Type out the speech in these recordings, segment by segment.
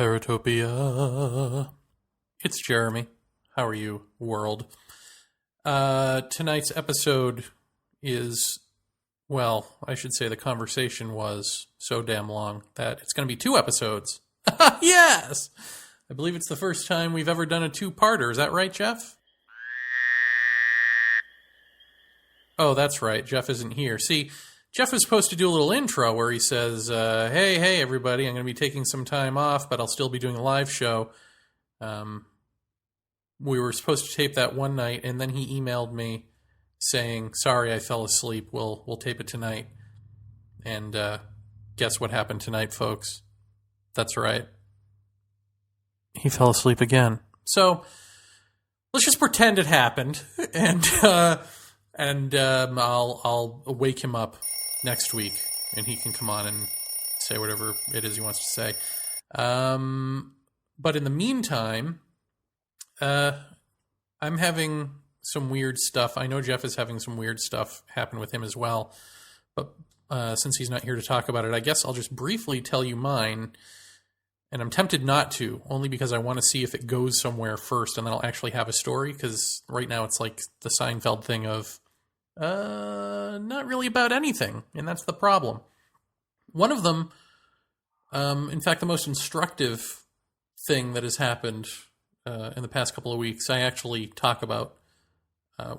Paratopia. It's Jeremy. How are you, world? Tonight's episode is, well, I should say the conversation was so damn long that it's going to be 2 episodes. Yes! I believe it's the first time we've ever done a 2-parter. Is that right, Jeff? Oh, that's right. Jeff isn't here. See, Jeff was supposed to do a little intro where he says, hey, everybody, I'm going to be taking some time off, but I'll still be doing a live show. We were supposed to tape that one night, and then he emailed me saying, sorry, I fell asleep. We'll tape it tonight. And guess what happened tonight, folks? That's right. He fell asleep again. So let's just pretend it happened, and I'll wake him up next week, and he can come on and say whatever it is he wants to say. But in the meantime, I'm having some weird stuff. I know Jeff is having some weird stuff happen with him as well. But since he's not here to talk about it, I guess I'll just briefly tell you mine. And I'm tempted not to, only because I want to see if it goes somewhere first, and then I'll actually have a story, because right now it's like the Seinfeld thing of, not really about anything, and that's the problem. One of them, in fact, the most instructive thing that has happened in the past couple of weeks, I actually talk about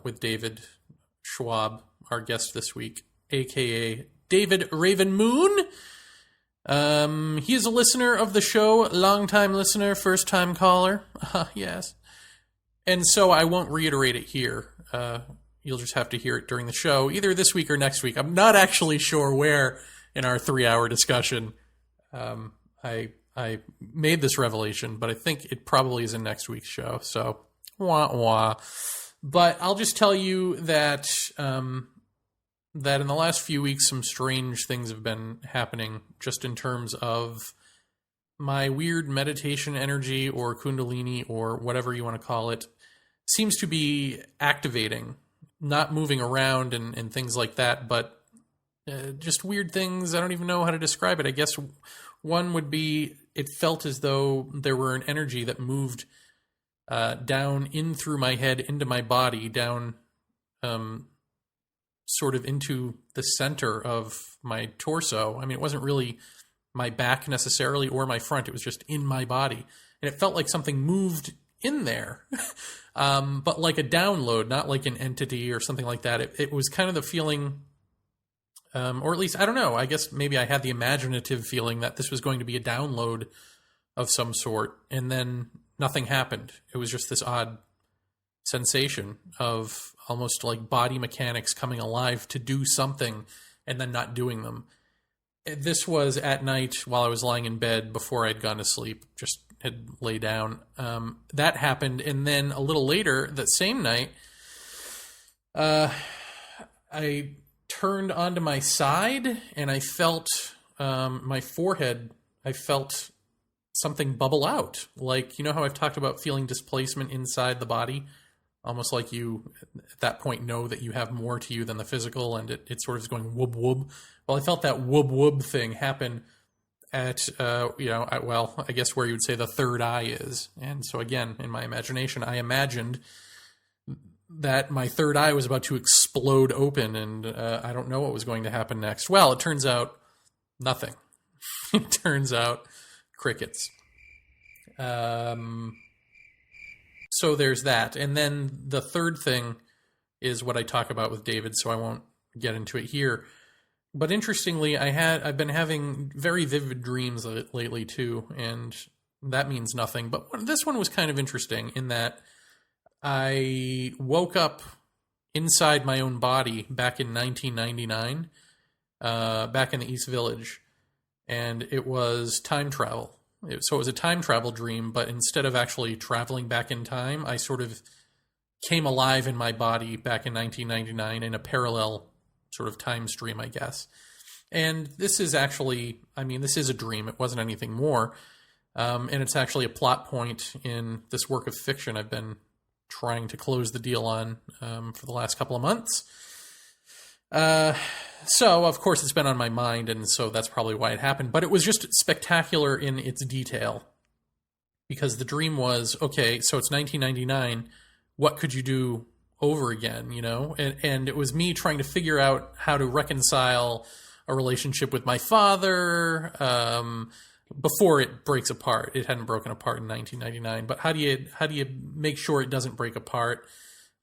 with David Schwab, our guest this week, a.k.a. David Raven Moon. He is a listener of the show, long-time listener, first-time caller. Yes. And so I won't reiterate it here. You'll just have to hear it during the show, either this week or next week. I'm not actually sure where in our 3-hour discussion I made this revelation, but I think it probably is in next week's show. So, wah-wah. But I'll just tell you that that in the last few weeks, some strange things have been happening just in terms of my weird meditation energy or kundalini or whatever you want to call it seems to be activating, not moving around and things like that, but just weird things. I don't even know how to describe it. I guess one would be it felt as though there were an energy that moved down in through my head, into my body, down sort of into the center of my torso. I mean, it wasn't really my back necessarily or my front. It was just in my body. And it felt like something moved in there, but like a download, not like an entity or something like that. It was kind of the feeling, or at least, I don't know, I guess maybe I had the imaginative feeling that this was going to be a download of some sort, and then nothing happened. It was just this odd sensation of almost like body mechanics coming alive to do something and then not doing them. This was at night while I was lying in bed before I'd gone to sleep, just had lay down. That happened, and then a little later that same night, I turned onto my side and I felt my forehead, I felt something bubble out. Like, you know how I've talked about feeling displacement inside the body? Almost like you, at that point, know that you have more to you than the physical, and it sort of is going whoop whoop. Well, I felt that whoop whoop thing happen at, I guess where you would say the third eye is. And so again, in my imagination, I imagined that my third eye was about to explode open, and I don't know what was going to happen next. Well, it turns out nothing. It turns out crickets. So there's that. And then the third thing is what I talk about with David, so I won't get into it here. But interestingly, I've been having very vivid dreams lately too, and that means nothing. But this one was kind of interesting in that I woke up inside my own body back in 1999, back in the East Village, and it was time travel. So it was a time travel dream, but instead of actually traveling back in time, I sort of came alive in my body back in 1999 in a parallel sort of time stream, I guess. And this is actually, this is a dream. It wasn't anything more. And it's actually a plot point in this work of fiction I've been trying to close the deal on for the last couple of months. So, of course, it's been on my mind, and so that's probably why it happened. But it was just spectacular in its detail. because the dream was, okay, so it's 1999. What could you do over again, you know? And it was me trying to figure out how to reconcile a relationship with my father before it breaks apart. It hadn't broken apart in 1999, but how do you make sure it doesn't break apart?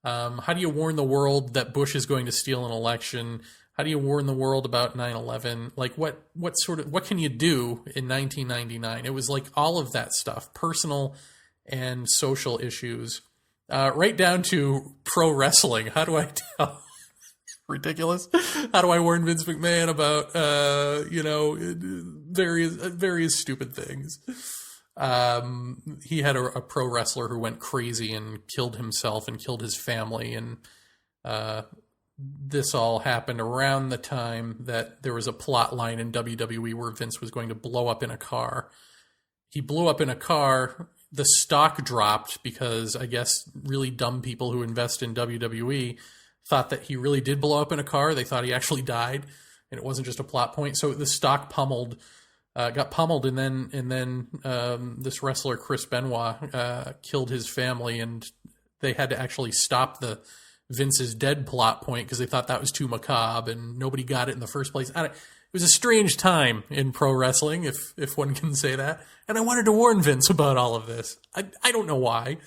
How do you warn the world that Bush is going to steal an election? How do you warn the world about 9/11? Like what can you do in 1999? It was like all of that stuff, personal and social issues, right down to pro wrestling. How do I tell? Ridiculous. How do I warn Vince McMahon about various stupid things? He had a pro wrestler who went crazy and killed himself and killed his family, and this all happened around the time that there was a plot line in WWE where Vince was going to blow up in a car. He blew up in a car. The stock dropped because I guess really dumb people who invest in WWE thought that he really did blow up in a car. They thought he actually died, and it wasn't just a plot point. So the stock got pummeled, and then this wrestler Chris Benoit killed his family, and they had to actually stop the Vince's dead plot point because they thought that was too macabre, and nobody got it in the first place. It was a strange time in pro wrestling, if one can say that. And I wanted to warn Vince about all of this. I don't know why.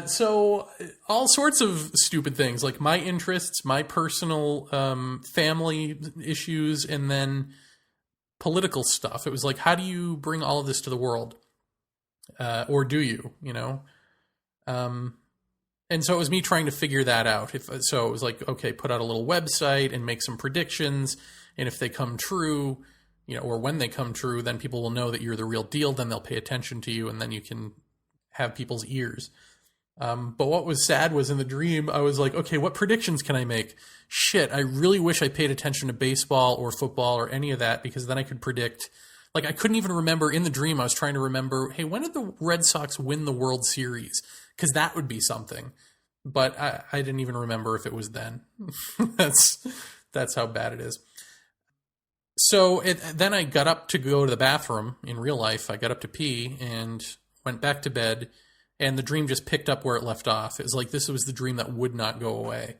So all sorts of stupid things, like my interests, my personal family issues, and then political stuff. It was like, how do you bring all of this to the world? Or do you, you know? And so it was me trying to figure that out. So it was like, okay, put out a little website and make some predictions. And if they come true, you know, or when they come true, then people will know that you're the real deal. Then they'll pay attention to you, and then you can have people's ears. But what was sad was in the dream, I was like, okay, what predictions can I make? Shit, I really wish I paid attention to baseball or football or any of that, because then I could predict. Like, I couldn't even remember in the dream. I was trying to remember, hey, when did the Red Sox win the World Series? Because that would be something. But I didn't even remember if it was then. That's how bad it is. So then I got up to go to the bathroom in real life. I got up to pee and went back to bed. And the dream just picked up where it left off. It was like this was the dream that would not go away.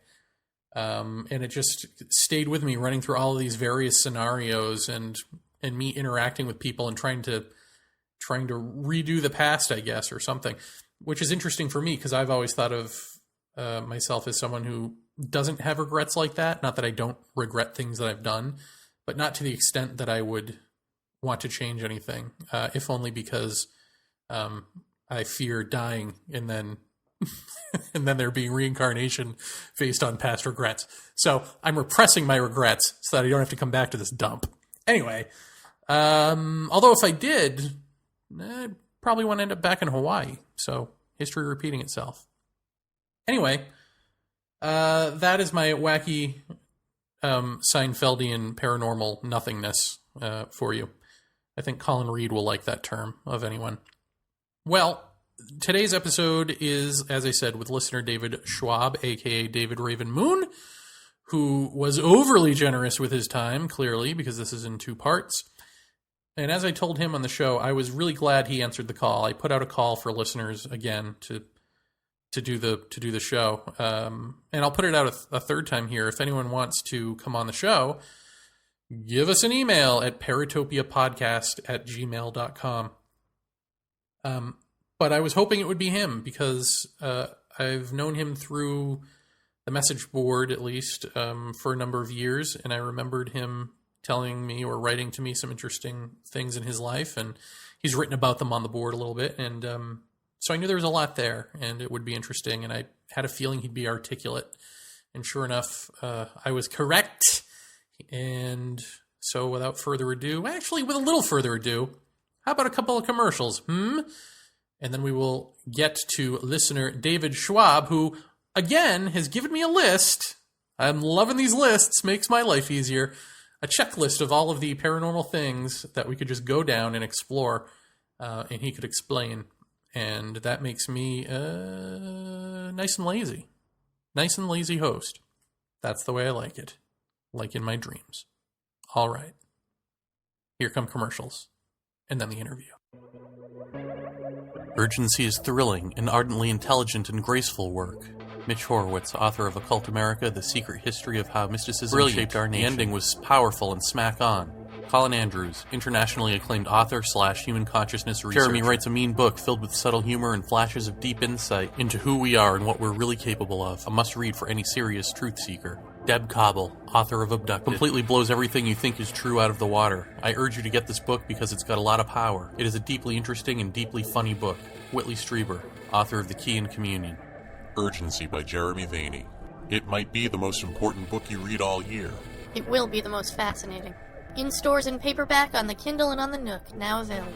And it just stayed with me, running through all of these various scenarios and me interacting with people and trying to redo the past, I guess, or something, which is interesting for me because I've always thought of myself as someone who doesn't have regrets like that. Not that I don't regret things that I've done, but not to the extent that I would want to change anything, if only because I fear dying and then and then there being reincarnation based on past regrets. So I'm repressing my regrets so that I don't have to come back to this dump. Anyway, although if I did, I'd probably want to end up back in Hawaii. So history repeating itself. Anyway, that is my wacky Seinfeldian paranormal nothingness for you. I think Colin Reed will like that term of anyone. Well, today's episode is, as I said, with listener David Schwab, a.k.a. David Raven Moon, who was overly generous with his time, clearly, because this is in 2 parts. And as I told him on the show, I was really glad he answered the call. I put out a call for listeners again to do the show. And I'll put it out a third time here. If anyone wants to come on the show, give us an email at paratopiapodcast@gmail.com. But I was hoping it would be him because I've known him through the message board, at least, for a number of years. And I remembered him telling me or writing to me some interesting things in his life. And he's written about them on the board a little bit. And so I knew there was a lot there and it would be interesting. And I had a feeling he'd be articulate. And sure enough, I was correct. And so without further ado, actually with a little further ado, how about a couple of commercials? And then we will get to listener David Schwab, who, again, has given me a list. I'm loving these lists. Makes my life easier. A checklist of all of the paranormal things that we could just go down and explore, and he could explain. And that makes me nice and lazy. Nice and lazy host. That's the way I like it. Like in my dreams. All right. Here come commercials. And then the interview. Urgency is thrilling and ardently intelligent and graceful work. Mitch Horowitz, author of Occult America, The Secret History of How Mysticism Shaped Our Nation. The ending was powerful and smack on. Colin Andrews, internationally acclaimed author / human consciousness researcher. Jeremy writes a mean book filled with subtle humor and flashes of deep insight into who we are and what we're really capable of. A must-read for any serious truth seeker. Deb Cobble, author of Abducted, completely blows everything you think is true out of the water. I urge you to get this book because it's got a lot of power. It is a deeply interesting and deeply funny book. Whitley Strieber, author of The Key and Communion. Urgency by Jeremy Vaeni. It might be the most important book you read all year. It will be the most fascinating. In stores and paperback, on the Kindle and on the Nook, now available.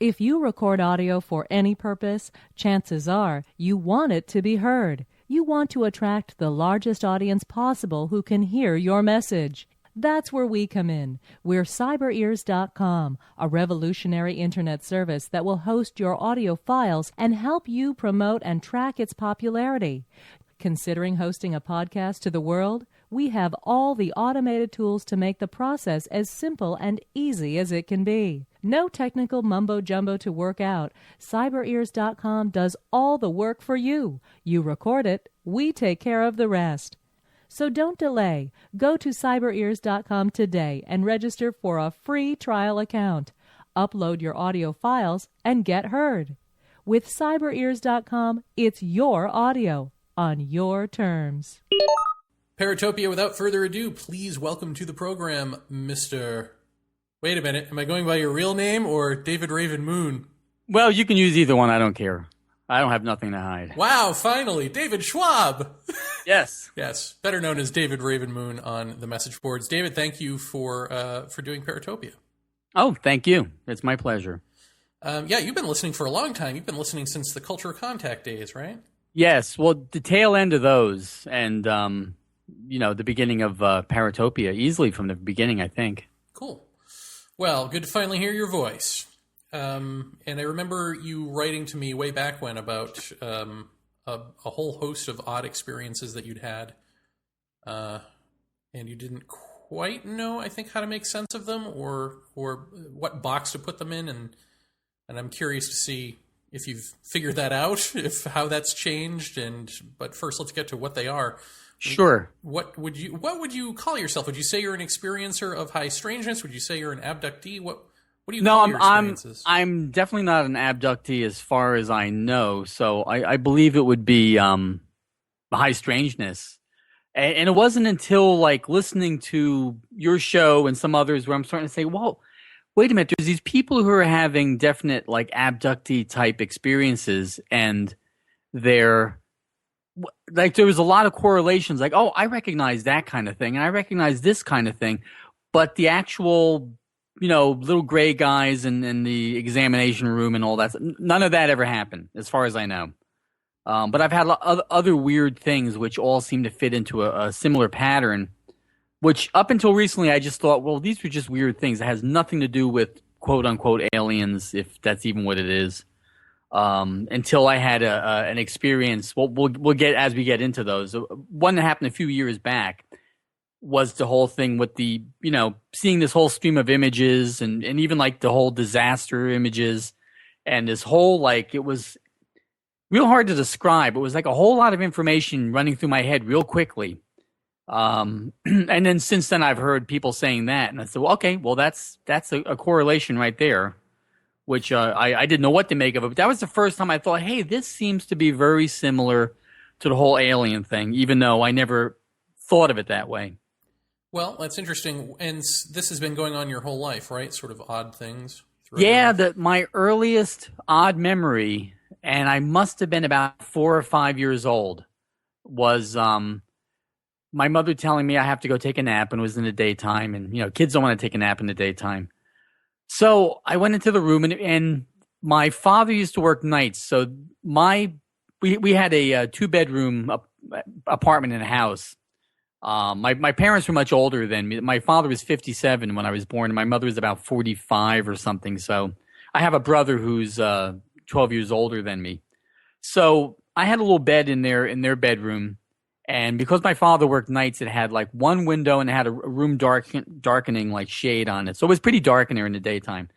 If you record audio for any purpose, chances are you want it to be heard. You want to attract the largest audience possible who can hear your message. That's where we come in. We're cyberears.com, a revolutionary internet service that will host your audio files and help you promote and track its popularity. Considering hosting a podcast to the world? We have all the automated tools to make the process as simple and easy as it can be. No technical mumbo-jumbo to work out. CyberEars.com does all the work for you. You record it, we take care of the rest. So don't delay. Go to CyberEars.com today and register for a free trial account. Upload your audio files and get heard. With CyberEars.com, it's your audio on your terms. Paratopia, without further ado, please welcome to the program, Mr. Wait a minute, am I going by your real name or David Raven Moon? Well, you can use either one, I don't care. I don't have nothing to hide. Wow, finally, David Schwab! Yes. Yes, better known as David Raven Moon on the message boards. David, thank you for doing Paratopia. Oh, thank you. It's my pleasure. Yeah, you've been listening for a long time. You've been listening since the Culture Contact days, right? Yes, well, the tail end of those and, the beginning of Paratopia, easily from the beginning, I think. Cool. Well, good to finally hear your voice. And I remember you writing to me way back when about a whole host of odd experiences that you'd had. And you didn't quite know, I think, how to make sense of them or what box to put them in. And I'm curious to see if you've figured that out, how that's changed. But first, let's get to what they are. Sure. What would you call yourself? Would you say you're an experiencer of high strangeness? Would you say you're an abductee? What do you call your experiences? I'm definitely not an abductee as far as I know. So I believe it would be high strangeness. And it wasn't until listening to your show and some others where I'm starting to say, well, wait a minute, there's these people who are having definite abductee type experiences, and they're there was a lot of correlations, oh, I recognize that kind of thing, and I recognize this kind of thing, but the actual, little gray guys in the examination room and all that, none of that ever happened, as far as I know. But I've had other weird things which all seem to fit into a similar pattern, which up until recently I just thought, well, these were just weird things. It has nothing to do with quote-unquote aliens, if that's even what it is. Until I had an experience. We'll get as we get into those. One that happened a few years back was the whole thing with the seeing this whole stream of images and even the whole disaster images and this whole it was real hard to describe. It was a whole lot of information running through my head real quickly. And then since then I've heard people saying that, and I said, well, okay, well that's a correlation right there. Which I didn't know what to make of it. But that was the first time I thought, hey, this seems to be very similar to the whole alien thing, even though I never thought of it that way. Well, that's interesting. And this has been going on your whole life, right? Sort of odd things. Yeah, my earliest odd memory, and I must have been about 4 or 5 years old, was my mother telling me I have to go take a nap, and it was in the daytime. And, kids don't want to take a nap in the daytime. So I went into the room, and my father used to work nights. So we had a 2-bedroom apartment in a house. My parents were much older than me. My father was 57 when I was born, and my mother was about 45 or something. So I have a brother who's 12 years older than me. So I had a little bed in their bedroom, And because my father worked nights, it had like one window and it had a room darkening like shade on it. So it was pretty dark in there in the daytime.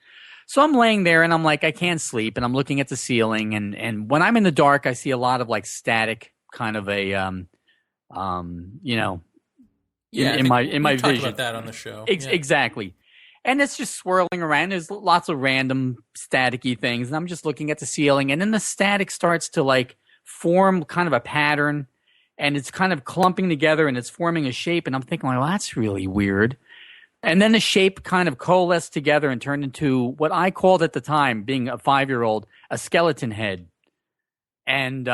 So I'm laying there and I'm like, I can't sleep, and I'm looking at the ceiling, and when I'm in the dark, I see a lot of like static, kind of a Yeah, in my we talked vision. about that on the show. Exactly. And it's just swirling around. There's lots of random staticky things, and I'm just looking at the ceiling, and then the static starts to like form kind of a pattern, and it's kind of clumping together, and it's forming a shape, and I'm thinking, well, that's really weird. And then the shape kind of coalesced together and turned into what I called at the time, being a 5-year-old, a skeleton head. And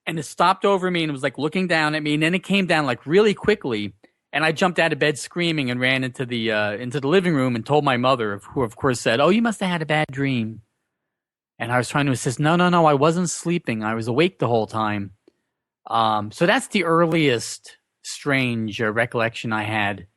it stopped over me and it was like looking down at me, and then it came down like really quickly, and I jumped out of bed screaming and ran into the living room and told my mother, who of course said, "Oh, you must have had a bad dream." And I was trying to insist, no, I wasn't sleeping. I was awake the whole time. So that's the earliest strange recollection I had.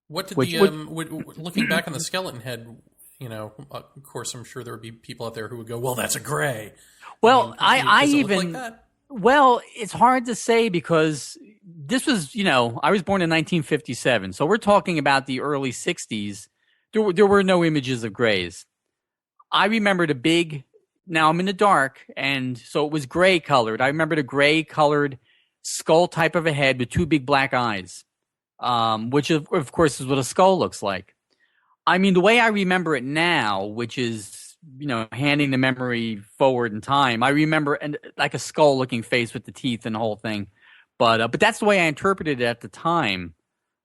What did looking back on the skeleton head, of course, I'm sure there would be people out there who would go, "Well, that's a gray." Well, does it look like that? Well, it's hard to say because this was, I was born in 1957, so we're talking about the early 60s. There were no images of grays. I remembered now I'm in the dark, and so it was gray colored. I remembered a gray colored skull type of a head with two big black eyes, which of course is what a skull looks like. I mean, the way I remember it now, which is, handing the memory forward in time, I remember like a skull looking face with the teeth and the whole thing. But that's the way I interpreted it at the time.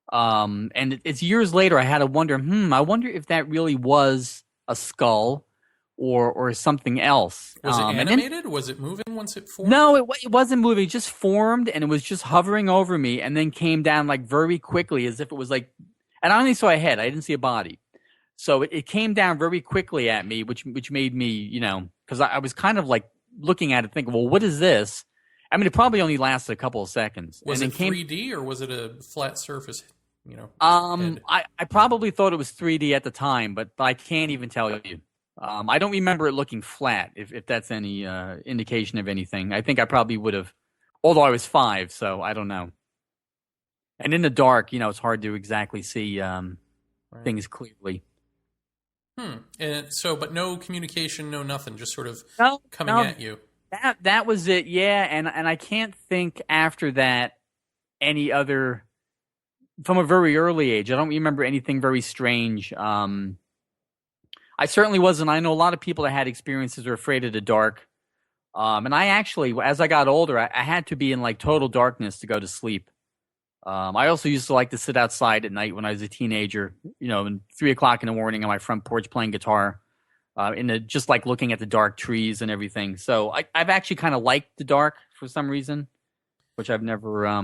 And it's years later I had to wonder, I wonder if that really was a skull or something else. Was it animated? Was it moving once it formed? No, it wasn't moving. It just formed, and it was just hovering over me, and then came down like very quickly, as if it was like, and I only saw a head. I didn't see a body. So it came down very quickly at me, which made me, because I was kind of like looking at it thinking, well, what is this? I mean, it probably only lasted a couple of seconds. Was it 3D or was it a flat surface? Head? I probably thought it was 3D at the time, but I can't even tell you. I don't remember it looking flat, if that's any indication of anything. I think I probably would have, although I was 5, so I don't know. And in the dark, it's hard to exactly see things clearly. And so, but no communication, no nothing, just sort of coming at you. That was it, yeah. And I can't think after that any other, from a very early age. I don't remember anything very strange. I certainly wasn't. I know a lot of people that had experiences were afraid of the dark. And I actually, as I got older, I had to be in like total darkness to go to sleep. I also used to like to sit outside at night when I was a teenager, and 3:00 in the morning on my front porch playing guitar, just like looking at the dark trees and everything. So I've actually kind of liked the dark for some reason, which I've never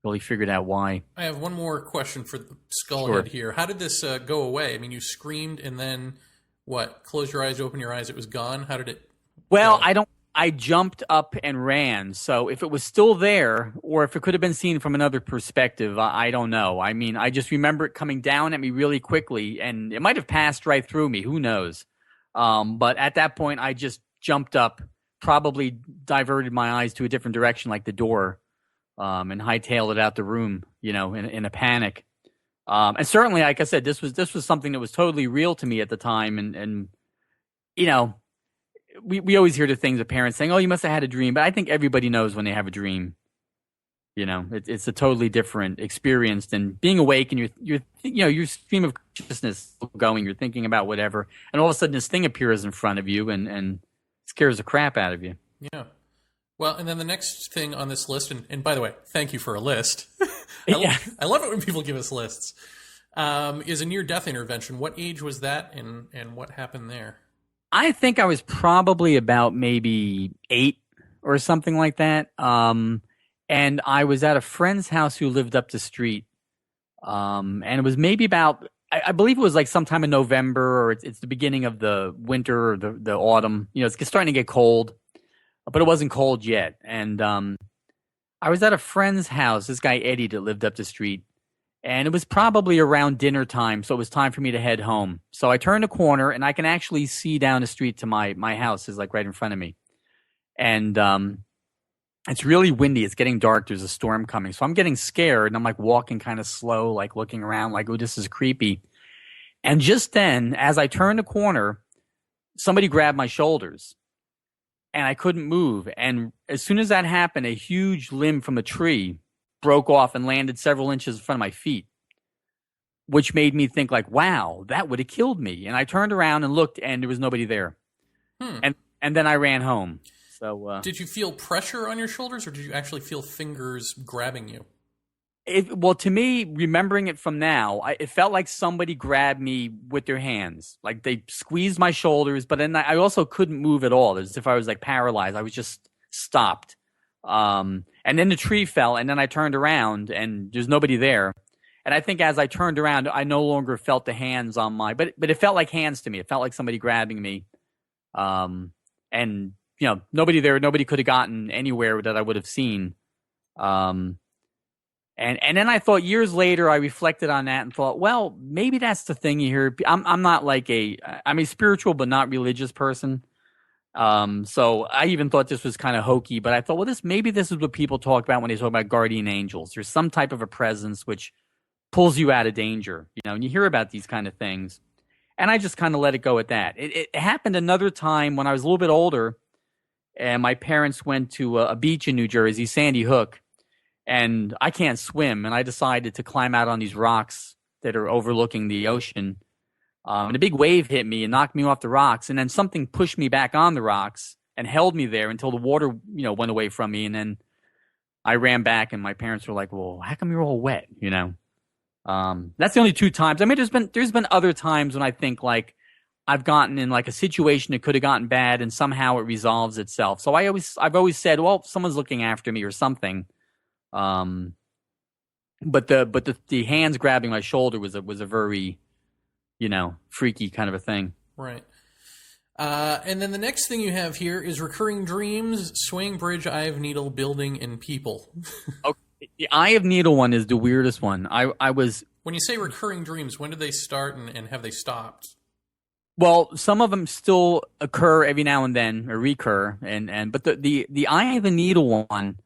really figured out why. I have one more question for the skull Sure. head here. How did this go away? I mean, you screamed and then what? Close your eyes, open your eyes. It was gone. How did it? Well, go? I jumped up and ran. So if it was still there, or if it could have been seen from another perspective, I don't know. I mean, I just remember it coming down at me really quickly, and it might have passed right through me. Who knows? But at that point, I just jumped up, probably diverted my eyes to a different direction, like the door, and hightailed it out the room, in a panic. And certainly, like I said, this was something that was totally real to me at the time, and we always hear the things of parents saying, "Oh, you must have had a dream," but I think everybody knows when they have a dream. It's a totally different experience than being awake and your stream of consciousness going. You're thinking about whatever, and all of a sudden this thing appears in front of you and scares the crap out of you. Yeah. Well, and then the next thing on this list, and by the way, thank you for a list. Yeah. I love it when people give us lists. Is a near-death intervention. What age was that, and what happened there? I think I was probably about maybe 8 or something like that. And I was at a friend's house who lived up the street. And it was maybe about, I believe it was like sometime in November, or it's the beginning of the winter or the autumn. It's starting to get cold, but it wasn't cold yet. And I was at a friend's house, this guy Eddie that lived up the street. And it was probably around dinner time, so it was time for me to head home. So I turned a corner, and I can actually see down the street to my house is like right in front of me. And It's really windy. It's getting dark. There's a storm coming. So I'm getting scared, and I'm like walking kind of slow, like looking around like, oh, this is creepy. And just then, as I turned a corner, somebody grabbed my shoulders, and I couldn't move. And as soon as that happened, a huge limb from a tree broke off and landed several inches in front of my feet, which made me think like, wow, that would have killed me. And I turned around and looked, and there was nobody there. And then I ran home. So did you feel pressure on your shoulders, or did you actually feel fingers grabbing you? Well, to me, remembering it from now, it felt like somebody grabbed me with their hands. Like they squeezed my shoulders, but then I also couldn't move at all. As if I was like paralyzed. I was just stopped. And then the tree fell, and then I turned around, and there's nobody there. And I think as I turned around, I no longer felt the hands on my, but it felt like hands to me. It felt like somebody grabbing me. And nobody there. Nobody could have gotten anywhere that I would have seen. And then I thought years later, I reflected on that and thought, well, maybe that's the thing you hear. I'm not like I'm a spiritual but not religious person. So I even thought this was kind of hokey, but I thought, well, maybe this is what people talk about when they talk about guardian angels. There's some type of a presence which pulls you out of danger, and you hear about these kind of things. And I just kind of let it go at that. It happened another time when I was a little bit older, and my parents went to a beach in New Jersey, Sandy Hook, and I can't swim, and I decided to climb out on these rocks that are overlooking the ocean. And a big wave hit me and knocked me off the rocks, and then something pushed me back on the rocks and held me there until the water, went away from me, and then I ran back, and my parents were like, "Well, how come you're all wet?" That's the only two times. I mean, there's been other times when I think like I've gotten in like a situation that could have gotten bad, and somehow it resolves itself. So I've always said, well, someone's looking after me or something. But the hands grabbing my shoulder was a very, freaky kind of a thing. Right. And then the next thing you have here is recurring dreams, swaying bridge, eye of needle, building, and people. Okay. The eye of needle one is the weirdest one. I was. When you say recurring dreams, when did they start and have they stopped? Well, some of them still occur every now and then or recur, but the eye of the needle one,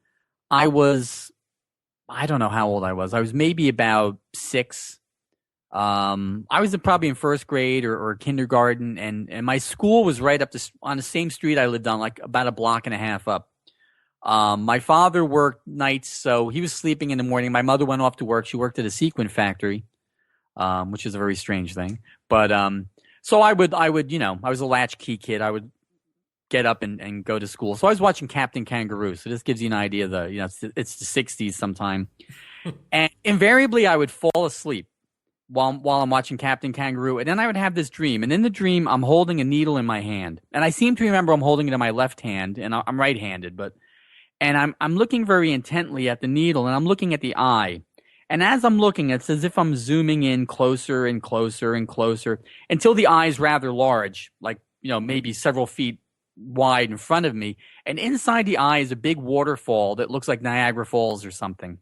I don't know how old I was. I was maybe about 6. I was probably in first grade or kindergarten, and my school was right up on the same street I lived on, like about a block and a half up. My father worked nights, so he was sleeping in the morning. My mother went off to work. She worked at a sequin factory, which is a very strange thing. But so I would, I was a latchkey kid. I would get up and go to school. So I was watching Captain Kangaroo. So this gives you an idea of it's the 60s sometime. And invariably I would fall asleep while I'm watching Captain Kangaroo. And then I would have this dream. And in the dream, I'm holding a needle in my hand. And I seem to remember I'm holding it in my left hand, and I'm right-handed, and I'm looking very intently at the needle, and I'm looking at the eye. And as I'm looking, it's as if I'm zooming in closer and closer and closer until the eye is rather large, like, maybe several feet wide in front of me. And inside the eye is a big waterfall that looks like Niagara Falls or something.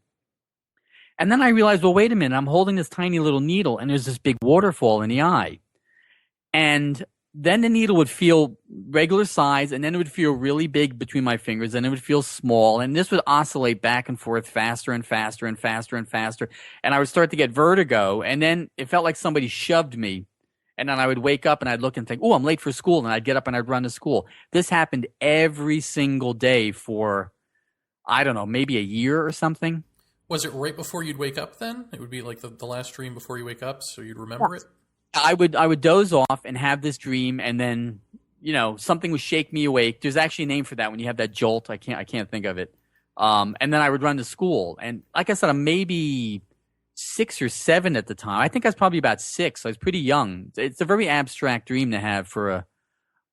And then I realized, well, wait a minute, I'm holding this tiny little needle, and there's this big waterfall in the eye. And then the needle would feel regular size, and then it would feel really big between my fingers, and it would feel small, and this would oscillate back and forth faster and faster and faster and faster, and I would start to get vertigo, and then it felt like somebody shoved me, and then I would wake up and I'd look and think, oh, I'm late for school, and I'd get up and I'd run to school. This happened every single day for, I don't know, maybe a year or something. Was it right before you'd wake up then? It would be like the last dream before you wake up, so you'd remember it? I would doze off and have this dream, and then, something would shake me awake. There's actually a name for that when you have that jolt. I can't think of it. And then I would run to school. And like I said, I'm maybe 6 or 7 at the time. I think I was probably about 6. I was pretty young. It's a very abstract dream to have for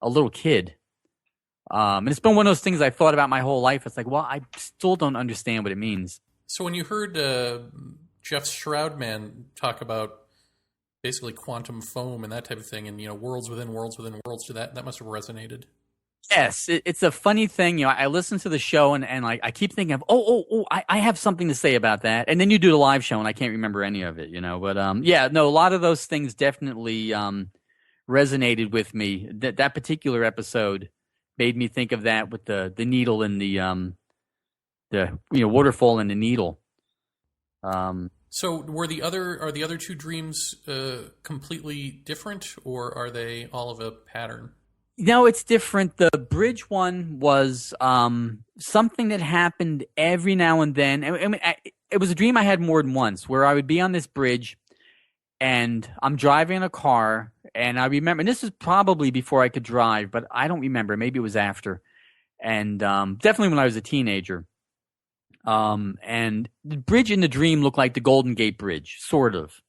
a little kid. And it's been one of those things I thought about my whole life. It's like, well, I still don't understand what it means. So when you heard Jeff Shroudman talk about basically quantum foam and that type of thing, and worlds within worlds within worlds, that must have resonated. Yes, it's a funny thing. I listen to the show and like I keep thinking of I have something to say about that, and then you do the live show and I can't remember any of it, But a lot of those things definitely resonated with me. That particular episode made me think of that with the needle and the waterfall and the needle. So are the other two dreams completely different, or are they all of a pattern? No, it's different. The bridge one was something that happened every now and then. It was a dream I had more than once, where I would be on this bridge and I'm driving a car, and I remember, and this is probably before I could drive, but I don't remember. Maybe it was after. And definitely when I was a teenager. And the bridge in the dream looked like the Golden Gate Bridge, sort of.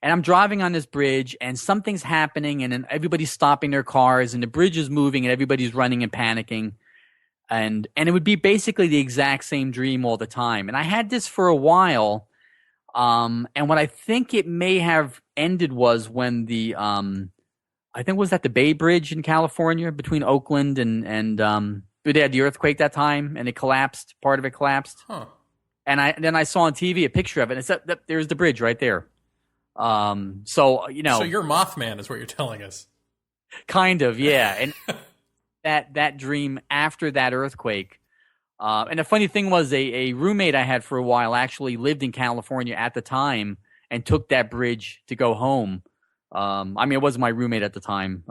And I'm driving on this bridge, and something's happening, and then everybody's stopping their cars, and the bridge is moving, and everybody's running and panicking. And it would be basically the exact same dream all the time. And I had this for a while. And what I think it may have ended was when the I think was that the Bay Bridge in California between Oakland and they had the earthquake that time, and it collapsed. Part of it collapsed. Huh. And I saw on TV a picture of it, and it said, there's the bridge right there. So So you're Mothman is what you're telling us. Kind of, yeah. And that dream after that earthquake. And the funny thing was a roommate I had for a while actually lived in California at the time and took that bridge to go home. It wasn't my roommate at the time.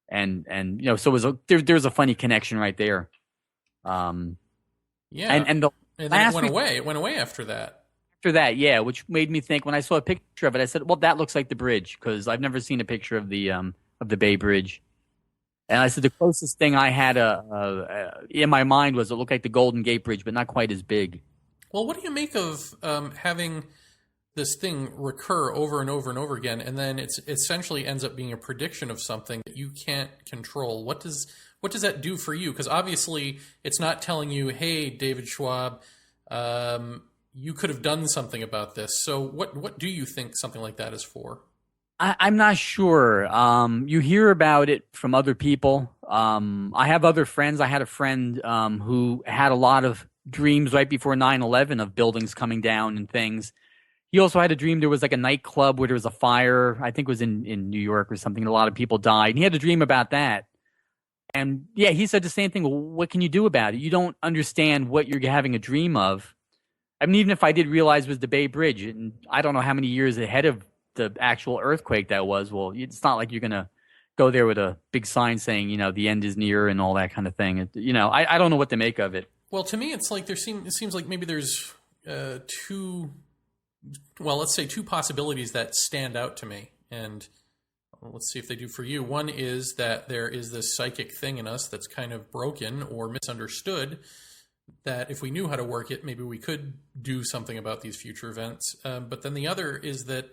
So there's a funny connection right there. Yeah. And then it went away. It went away after that. After that, yeah, which made me think when I saw a picture of it, I said, well, that looks like the bridge, because I've never seen a picture of the Bay Bridge. And I said the closest thing I had in my mind was it looked like the Golden Gate Bridge, but not quite as big. Well, what do you make of having this thing recur over and over and over again, and then it essentially ends up being a prediction of something that you can't control? What does that do for you? Because obviously it's not telling you, hey, David Schwab, you could have done something about this. So what do you think something like that is for? I'm not sure. You hear about it from other people. I have other friends. I had a friend who had a lot of dreams right before 9/11 of buildings coming down and things. He also had a dream there was like a nightclub where there was a fire. I think it was in New York or something. A lot of people died. And he had a dream about that. And yeah, he said the same thing. Well, what can you do about it? You don't understand what you're having a dream of. I mean, even if I did realize it was the Bay Bridge, and I don't know how many years ahead of the actual earthquake that was, well, it's not like you're going to go there with a big sign saying, the end is near and all that kind of thing. I don't know what to make of it. Well, to me, it's like it seems like maybe there's two possibilities that stand out to me. And let's see if they do for you. One is that there is this psychic thing in us that's kind of broken or misunderstood, that if we knew how to work it, maybe we could do something about these future events. But then the other is that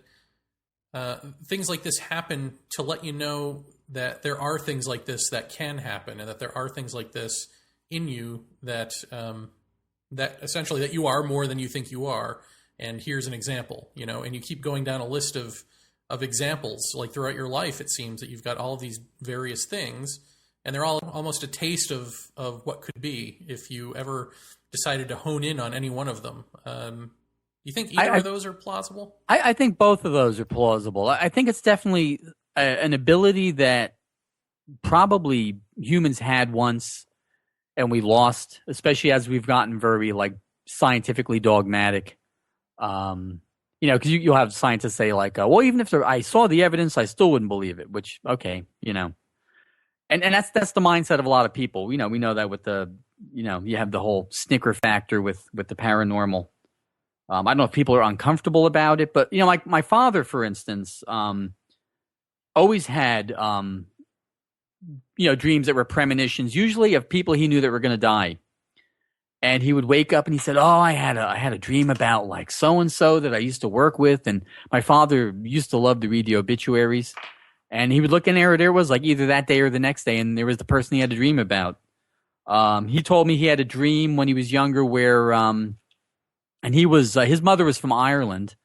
things like this happen to let you know that there are things like this that can happen, and that there are things like this in you that essentially that you are more than you think you are. And here's an example, and you keep going down a list of examples, like throughout your life. It seems that you've got all of these various things, and they're all almost a taste of what could be if you ever decided to hone in on any one of them. You think either of those are plausible? I think both of those are plausible. I think it's definitely an ability that probably humans had once and we lost, especially as we've gotten very scientifically dogmatic. Because you'll have scientists say well, even if I saw the evidence, I still wouldn't believe it, which, okay, And that's the mindset of a lot of people. We know that with the, you have the whole snicker factor with the paranormal. I don't know if people are uncomfortable about it, but my father, for instance, always had dreams that were premonitions, usually of people he knew that were going to die. And he would wake up and he said, "Oh, I had a dream about so and so that I used to work with." And my father used to love to read the obituaries, and he would look in there. There was either that day or the next day, and there was the person he had a dream about. He told me he had a dream when he was younger where and he was his mother was from Ireland,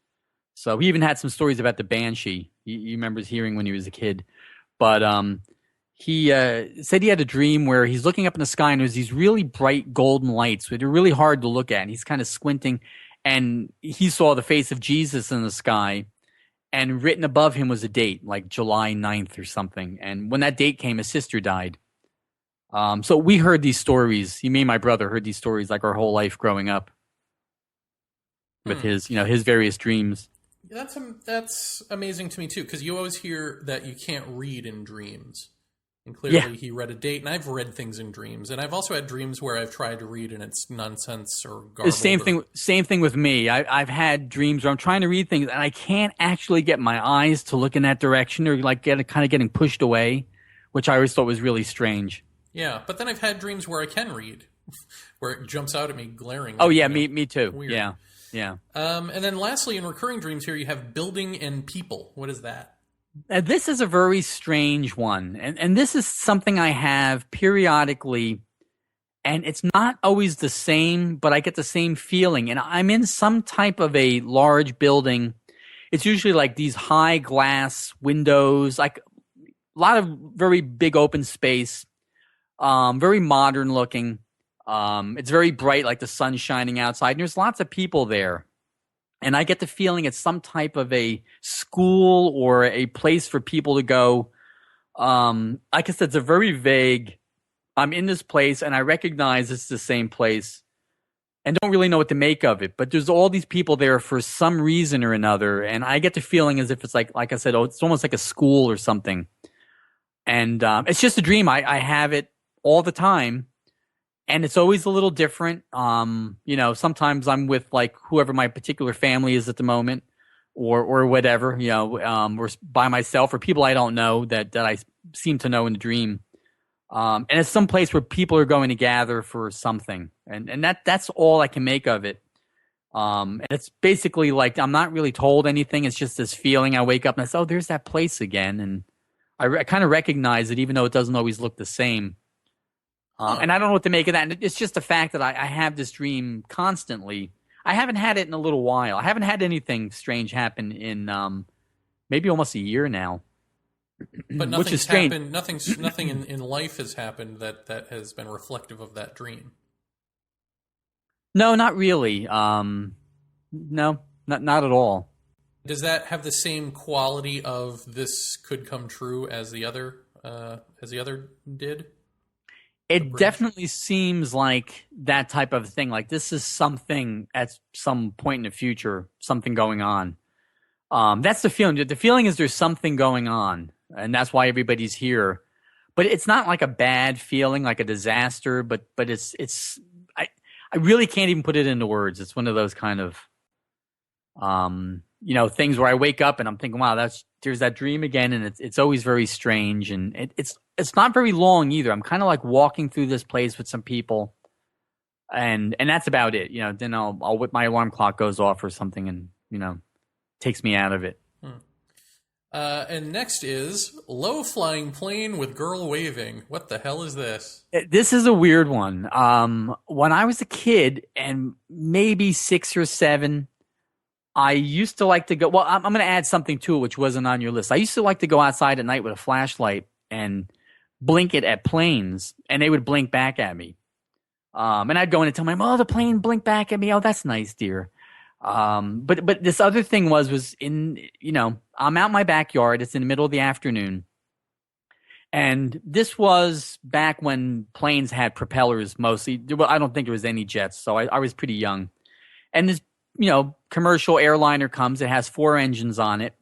so he even had some stories about the banshee. He remembers hearing when he was a kid. But he said he had a dream where he's looking up in the sky and there's these really bright golden lights. They're really hard to look at, and he's kind of squinting, and he saw the face of Jesus in the sky, and written above him was a date, like July 9th or something. And when that date came, his sister died. So we heard these stories. Me and my brother heard these stories like our whole life growing up with his various dreams. That's amazing to me too, because you always hear that you can't read in dreams. And clearly he read a date, and I've read things in dreams, and I've also had dreams where I've tried to read and it's nonsense or garbled. The same thing with me. I've had dreams where I'm trying to read things and I can't actually get my eyes to look in that direction, or like getting pushed away, which I always thought was really strange. Yeah, but then I've had dreams where I can read, where it jumps out at me glaring. Oh yeah, me too. Weird. Yeah. And then lastly, in recurring dreams here, you have building and people. What is that? This is a very strange one, and this is something I have periodically, and it's not always the same, but I get the same feeling. And I'm in some type of a large building. It's usually like these high glass windows, like a lot of very big open space, very modern looking. It's very bright, like the sun's shining outside, and there's lots of people there. And I get the feeling it's some type of a school or a place for people to go. Like I said, it's a very vague, I'm in this place and I recognize it's the same place and don't really know what to make of it. But there's all these people there for some reason or another. And I get the feeling as if it's like I said, it's almost like a school or something. And it's just a dream. I have it all the time. And it's always a little different. Sometimes I'm with like whoever my particular family is at the moment or whatever, or by myself or people I don't know that I seem to know in the dream. And it's some place where people are going to gather for something. And that's all I can make of it. And it's basically like I'm not really told anything. It's just this feeling. I wake up and I say, oh, there's that place again. And I kind of recognize it even though it doesn't always look the same. And I don't know what to make of that. And it's just the fact that I have this dream constantly. I haven't had it in a little while. I haven't had anything strange happen in maybe almost a year now. But which is strange. Nothing in life has happened that has been reflective of that dream. No, not really. No, not at all. Does that have the same quality of this could come true as the other did? It definitely seems like that type of thing. Like this is something at some point in the future, something going on. That's the feeling. The feeling is there's something going on, and that's why everybody's here. But it's not like a bad feeling, like a disaster. But it's. I really can't even put it into words. It's one of those kind of, things where I wake up and I'm thinking, wow, there's that dream again, and it's always very strange, and it's not very long either. I'm kind of like walking through this place with some people, and that's about it. Then I'll whip my alarm clock goes off or something, and takes me out of it. And next is low flying plane with girl waving. What the hell is this? This is a weird one. When I was a kid and maybe 6 or 7. I used to like to go. Well, I'm going to add something to it, which wasn't on your list. I used to like to go outside at night with a flashlight and blink it at planes, and they would blink back at me. And I'd go in and tell my mom, "Oh, the plane blinked back at me. Oh, that's nice, dear." But this other thing was in I'm out in my backyard. It's in the middle of the afternoon, and this was back when planes had propellers mostly. Well, I don't think there was any jets, so I was pretty young, and this commercial airliner comes. It has 4 engines on it,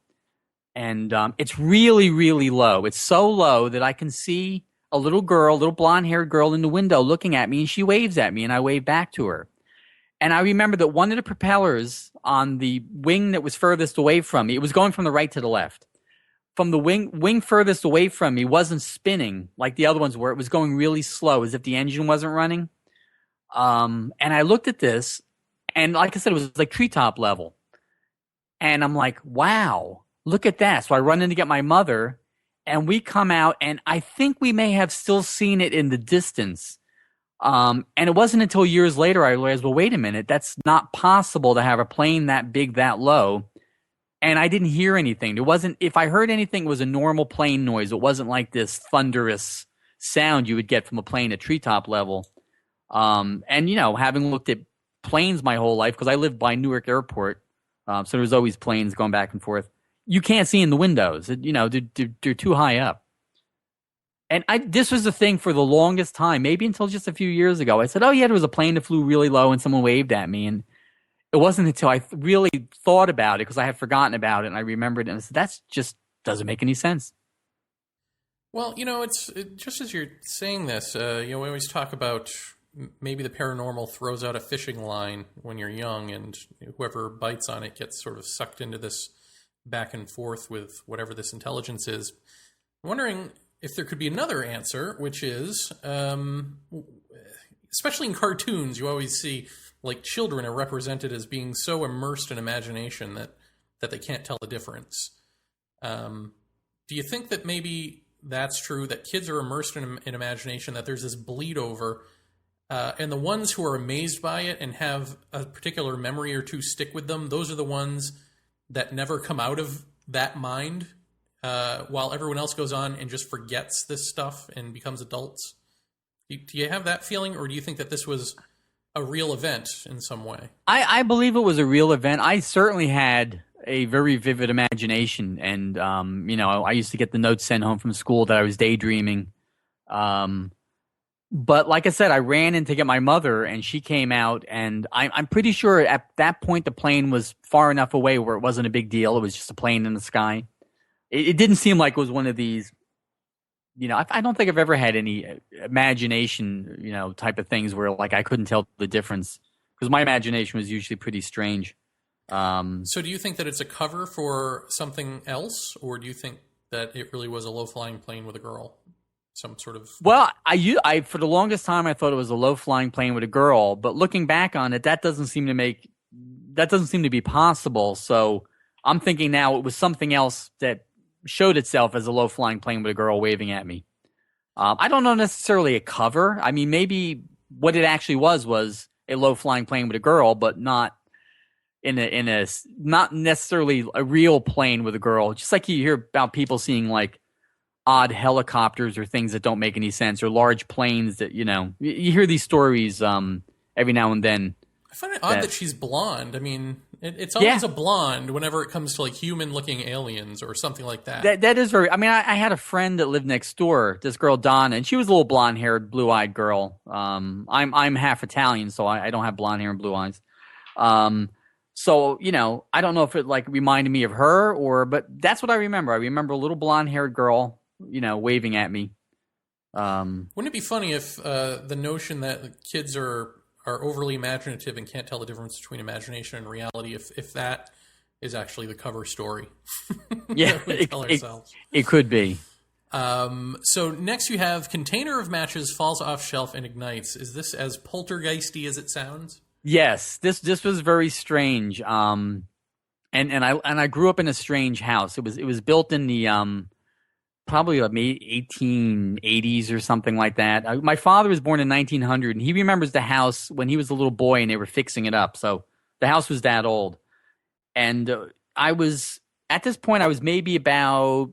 and it's really, really low. It's so low that I can see a little blonde-haired girl in the window looking at me, and she waves at me, and I wave back to her. And I remember that one of the propellers on the wing that was furthest away from me, it was going from the right to the left. From the wing furthest away from me wasn't spinning like the other ones were. It was going really slow, as if the engine wasn't running. And I looked at this, and like I said, it was like treetop level. And I'm like, wow, look at that. So I run in to get my mother, and we come out, and I think we may have still seen it in the distance. And it wasn't until years later I realized, well, wait a minute, that's not possible to have a plane that big, that low. And I didn't hear anything. If I heard anything, it was a normal plane noise. It wasn't like this thunderous sound you would get from a plane at treetop level. And having looked at planes my whole life, because I lived by Newark Airport, so there was always planes going back and forth. You can't see in the windows. They're too high up. And this was the thing for the longest time, maybe until just a few years ago. I said, oh, yeah, there was a plane that flew really low and someone waved at me. And it wasn't until I really thought about it, because I had forgotten about it, and I remembered it, and I said, that just doesn't make any sense. Well, just as you're saying this, we always talk about maybe the paranormal throws out a fishing line when you're young, and whoever bites on it gets sort of sucked into this back and forth with whatever this intelligence is. I'm wondering if there could be another answer, which is, especially in cartoons, you always see like children are represented as being so immersed in imagination that they can't tell the difference. Do you think that maybe that's true, that kids are immersed in imagination, that there's this bleed over, and the ones who are amazed by it and have a particular memory or two stick with them, those are the ones that never come out of that mind, while everyone else goes on and just forgets this stuff and becomes adults? Do you have that feeling, or do you think that this was a real event in some way? I believe it was a real event. I certainly had a very vivid imagination, and I used to get the notes sent home from school that I was daydreaming. But like I said, I ran in to get my mother, and she came out, and I'm pretty sure at that point the plane was far enough away where it wasn't a big deal. It was just a plane in the sky. It didn't seem like it was one of these, I don't think I've ever had any imagination, type of things where like I couldn't tell the difference, because my imagination was usually pretty strange. So do you think that it's a cover for something else, or do you think that it really was a low-flying plane with a girl? Some sort of... Well, I for the longest time I thought it was a low-flying plane with a girl, but looking back on it, that doesn't seem to be possible. So I'm thinking now it was something else that showed itself as a low-flying plane with a girl waving at me. I don't know necessarily a cover. I mean, maybe what it actually was a low-flying plane with a girl, but not not necessarily a real plane with a girl. Just like you hear about people seeing like odd helicopters or things that don't make any sense, or large planes that, you hear these stories every now and then. I find it odd that she's blonde. I mean, it's always a blonde whenever it comes to like human-looking aliens or something like that. That is very... I mean, I had a friend that lived next door, this girl Donna, and she was a little blonde-haired, blue-eyed girl. I'm half Italian, so I don't have blonde hair and blue eyes. So, I don't know if it like reminded me of her but that's what I remember. I remember a little blonde-haired girl, waving at me. Wouldn't it be funny if the notion that kids are overly imaginative and can't tell the difference between imagination and reality, if that is actually the cover story? Yeah, it could be. So next you have container of matches falls off shelf and ignites. Is this as poltergeisty as it sounds? Yes, this was very strange. And I grew up in a strange house. It was built in the probably like maybe 1880s or something like that. My father was born in 1900, and he remembers the house when he was a little boy and they were fixing it up. So the house was that old. And at this point I was maybe about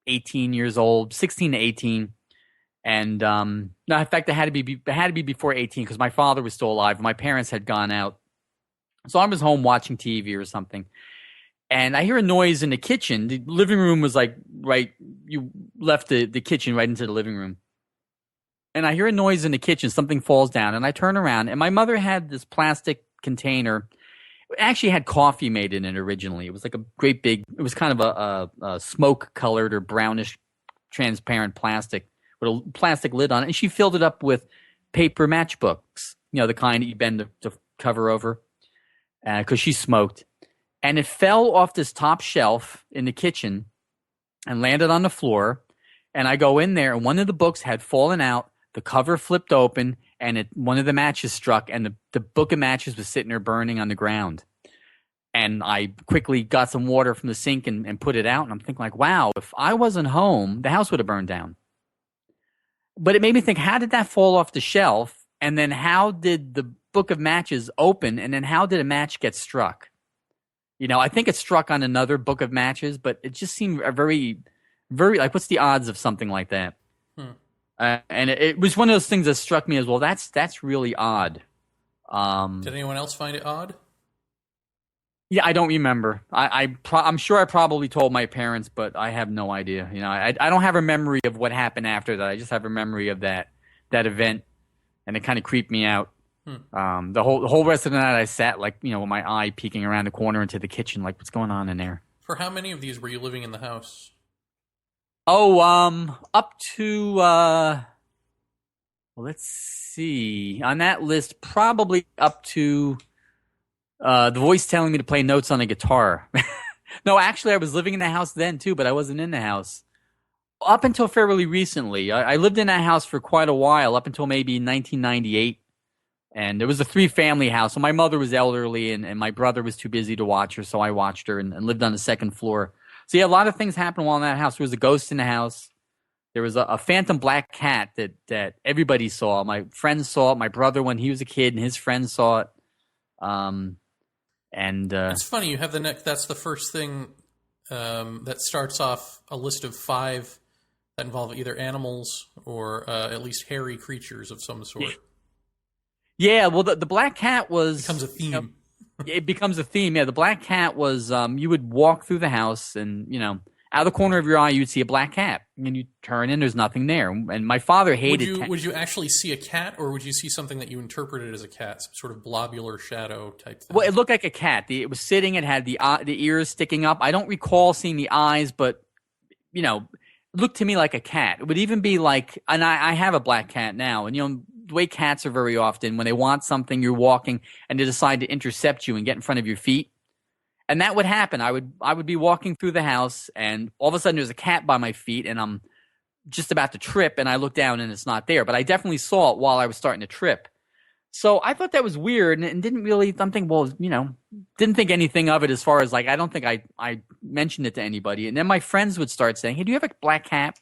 18 years old, 16 to 18. And no, in fact, it had to be before 18, because my father was still alive. My parents had gone out, so I was home watching TV or something. And I hear a noise in the kitchen. The living room was like right. You left the kitchen right into the living room, and I hear a noise in the kitchen. Something falls down, and I turn around, and my mother had this plastic container. It actually had coffee made in it originally. It was like a great big. It was kind of a smoke colored or brownish transparent plastic with a plastic lid on it, and she filled it up with paper matchbooks, the kind that you bend to cover over, because she smoked. And it fell off this top shelf in the kitchen and landed on the floor. And I go in there, and one of the books had fallen out, the cover flipped open, and one of the matches struck, and the book of matches was sitting there burning on the ground. And I quickly got some water from the sink and put it out, and I'm thinking like, wow, if I wasn't home, the house would have burned down. But it made me think, how did that fall off the shelf? And then how did the book of matches open? And then how did a match get struck? I think it struck on another book of matches, but it just seemed a very, very, like, what's the odds of something like that? And it was one of those things that struck me as, well, that's really odd. Did anyone else find it odd? Yeah, I don't remember. I'm sure I probably told my parents, but I have no idea. I don't have a memory of what happened after that. I just have a memory of that event, and it kind of creeped me out. The whole rest of the night I sat like, with my eye peeking around the corner into the kitchen, like what's going on in there. For how many of these were you living in the house? Oh, up to let's see. On that list, probably up to the voice telling me to play notes on a guitar. No, actually, I was living in the house then too, but I wasn't in the house up until fairly recently. I lived in that house for quite a while, up until maybe 1998. And it was a 3-family house. So my mother was elderly, and my brother was too busy to watch her, so I watched her and lived on the second floor. So yeah, a lot of things happened while in that house. There was a ghost in the house. There was a phantom black cat that everybody saw. My friends saw it. My brother, when he was a kid, and his friends saw it. It's funny you have the next. That's the first thing that starts off a list of 5 that involve either animals or at least hairy creatures of some sort. Yeah, well, the black cat becomes a theme. It becomes a theme. Yeah, the black cat was you would walk through the house, and out of the corner of your eye you'd see a black cat, and you turn and there's nothing there. And my father hated. Would you actually see a cat, or would you see something that you interpreted as a cat, some sort of globular shadow type thing? Well, it looked like a cat. It was sitting. It had the ears sticking up. I don't recall seeing the eyes, but it looked to me like a cat. It would even be like, and I have a black cat now, and the way cats are very often, when they want something, you're walking and they decide to intercept you and get in front of your feet. And that would happen. I would be walking through the house, and all of a sudden there's a cat by my feet, and I'm just about to trip, and I look down and it's not there. But I definitely saw it while I was starting to trip. So I thought that was weird, and didn't really, I'm thinking, well, didn't think anything of it as far as like, I don't think I mentioned it to anybody. And then my friends would start saying, hey, do you have a black cat?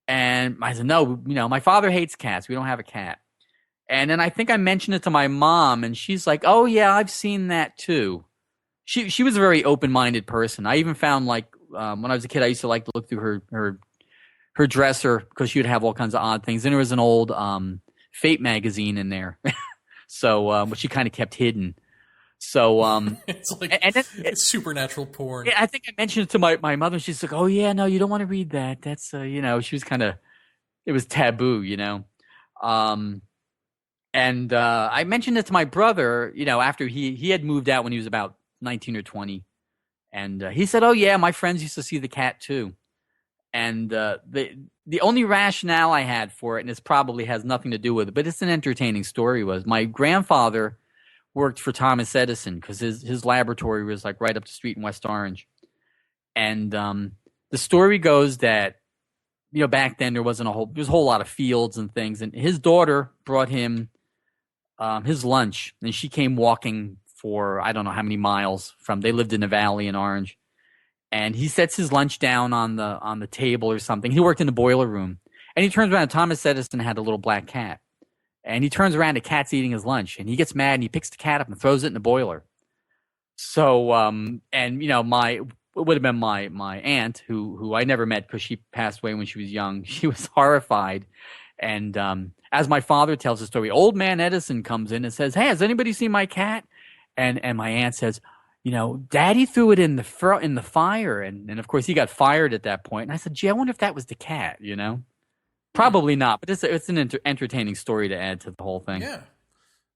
And I said, no, my father hates cats. We don't have a cat. And then I think I mentioned it to my mom, and she's like, oh, yeah, I've seen that too. She was a very open-minded person. I even found, like, when I was a kid, I used to like to look through her dresser because she would have all kinds of odd things. And there was an old Fate magazine in there, so which she kind of kept hidden. So it's like it's supernatural porn. I think I mentioned it to my mother. She's like, "Oh yeah, no, you don't want to read that. That's she was kind of, it was taboo, And I mentioned it to my brother, after he had moved out when he was about 19 or 20, and he said, "Oh yeah, my friends used to see the cat too." And the only rationale I had for it, and this probably has nothing to do with it, but it's an entertaining story, was my grandfather worked for Thomas Edison because his laboratory was like right up the street in West Orange. And the story goes that, back then there was a whole lot of fields and things, and his daughter brought him his lunch, and she came walking for I don't know how many miles they lived in a valley in Orange. And he sets his lunch down on the table or something. He worked in the boiler room. And he turns around, Thomas Edison had a little black cat. And he turns around, the cat's eating his lunch. And he gets mad, and he picks the cat up and throws it in the boiler. So, it would have been my aunt, who I never met because she passed away when she was young. She was horrified. And as my father tells the story, old man Edison comes in and says, hey, has anybody seen my cat? And my aunt says, Daddy threw it in the fire, and of course he got fired at that point. And I said, gee, I wonder if that was the cat. Probably not, but it's an entertaining story to add to the whole thing. Yeah,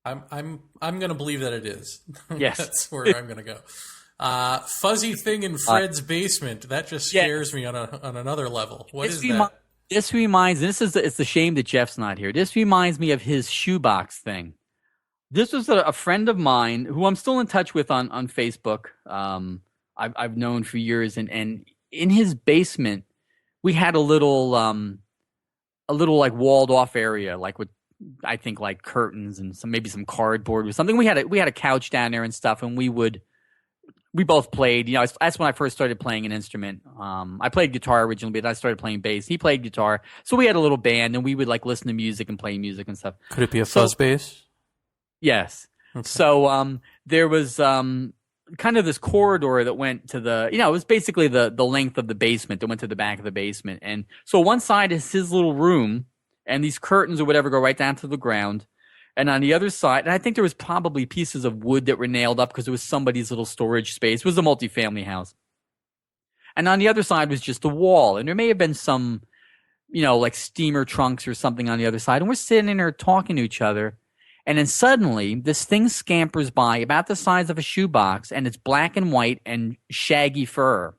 I'm going to believe that it is. Yes, that's where I'm going to go. Fuzzy thing in Fred's basement, that just scares me on another level. What is that? This reminds. It's a shame that Jeff's not here. This reminds me of his shoebox thing. This was a friend of mine who I'm still in touch with on Facebook. I've known for years, and in his basement we had a little like walled off area, like with I think like curtains and maybe some cardboard or something. We had a couch down there and stuff, and we both played. That's when I first started playing an instrument. I played guitar originally, but I started playing bass. He played guitar, so we had a little band, and we would like listen to music and play music and stuff. Could it be a fuzz bass? Yes. Okay. So there was kind of this corridor that went to it was basically the length of the basement that went to the back of the basement. And so one side is his little room, and these curtains or whatever go right down to the ground. And on the other side, and I think there was probably pieces of wood that were nailed up because it was somebody's little storage space. It was a multifamily house. And on the other side was just a wall. And there may have been some, like steamer trunks or something on the other side. And we're sitting in there talking to each other. And then suddenly this thing scampers by about the size of a shoebox, and it's black and white and shaggy fur.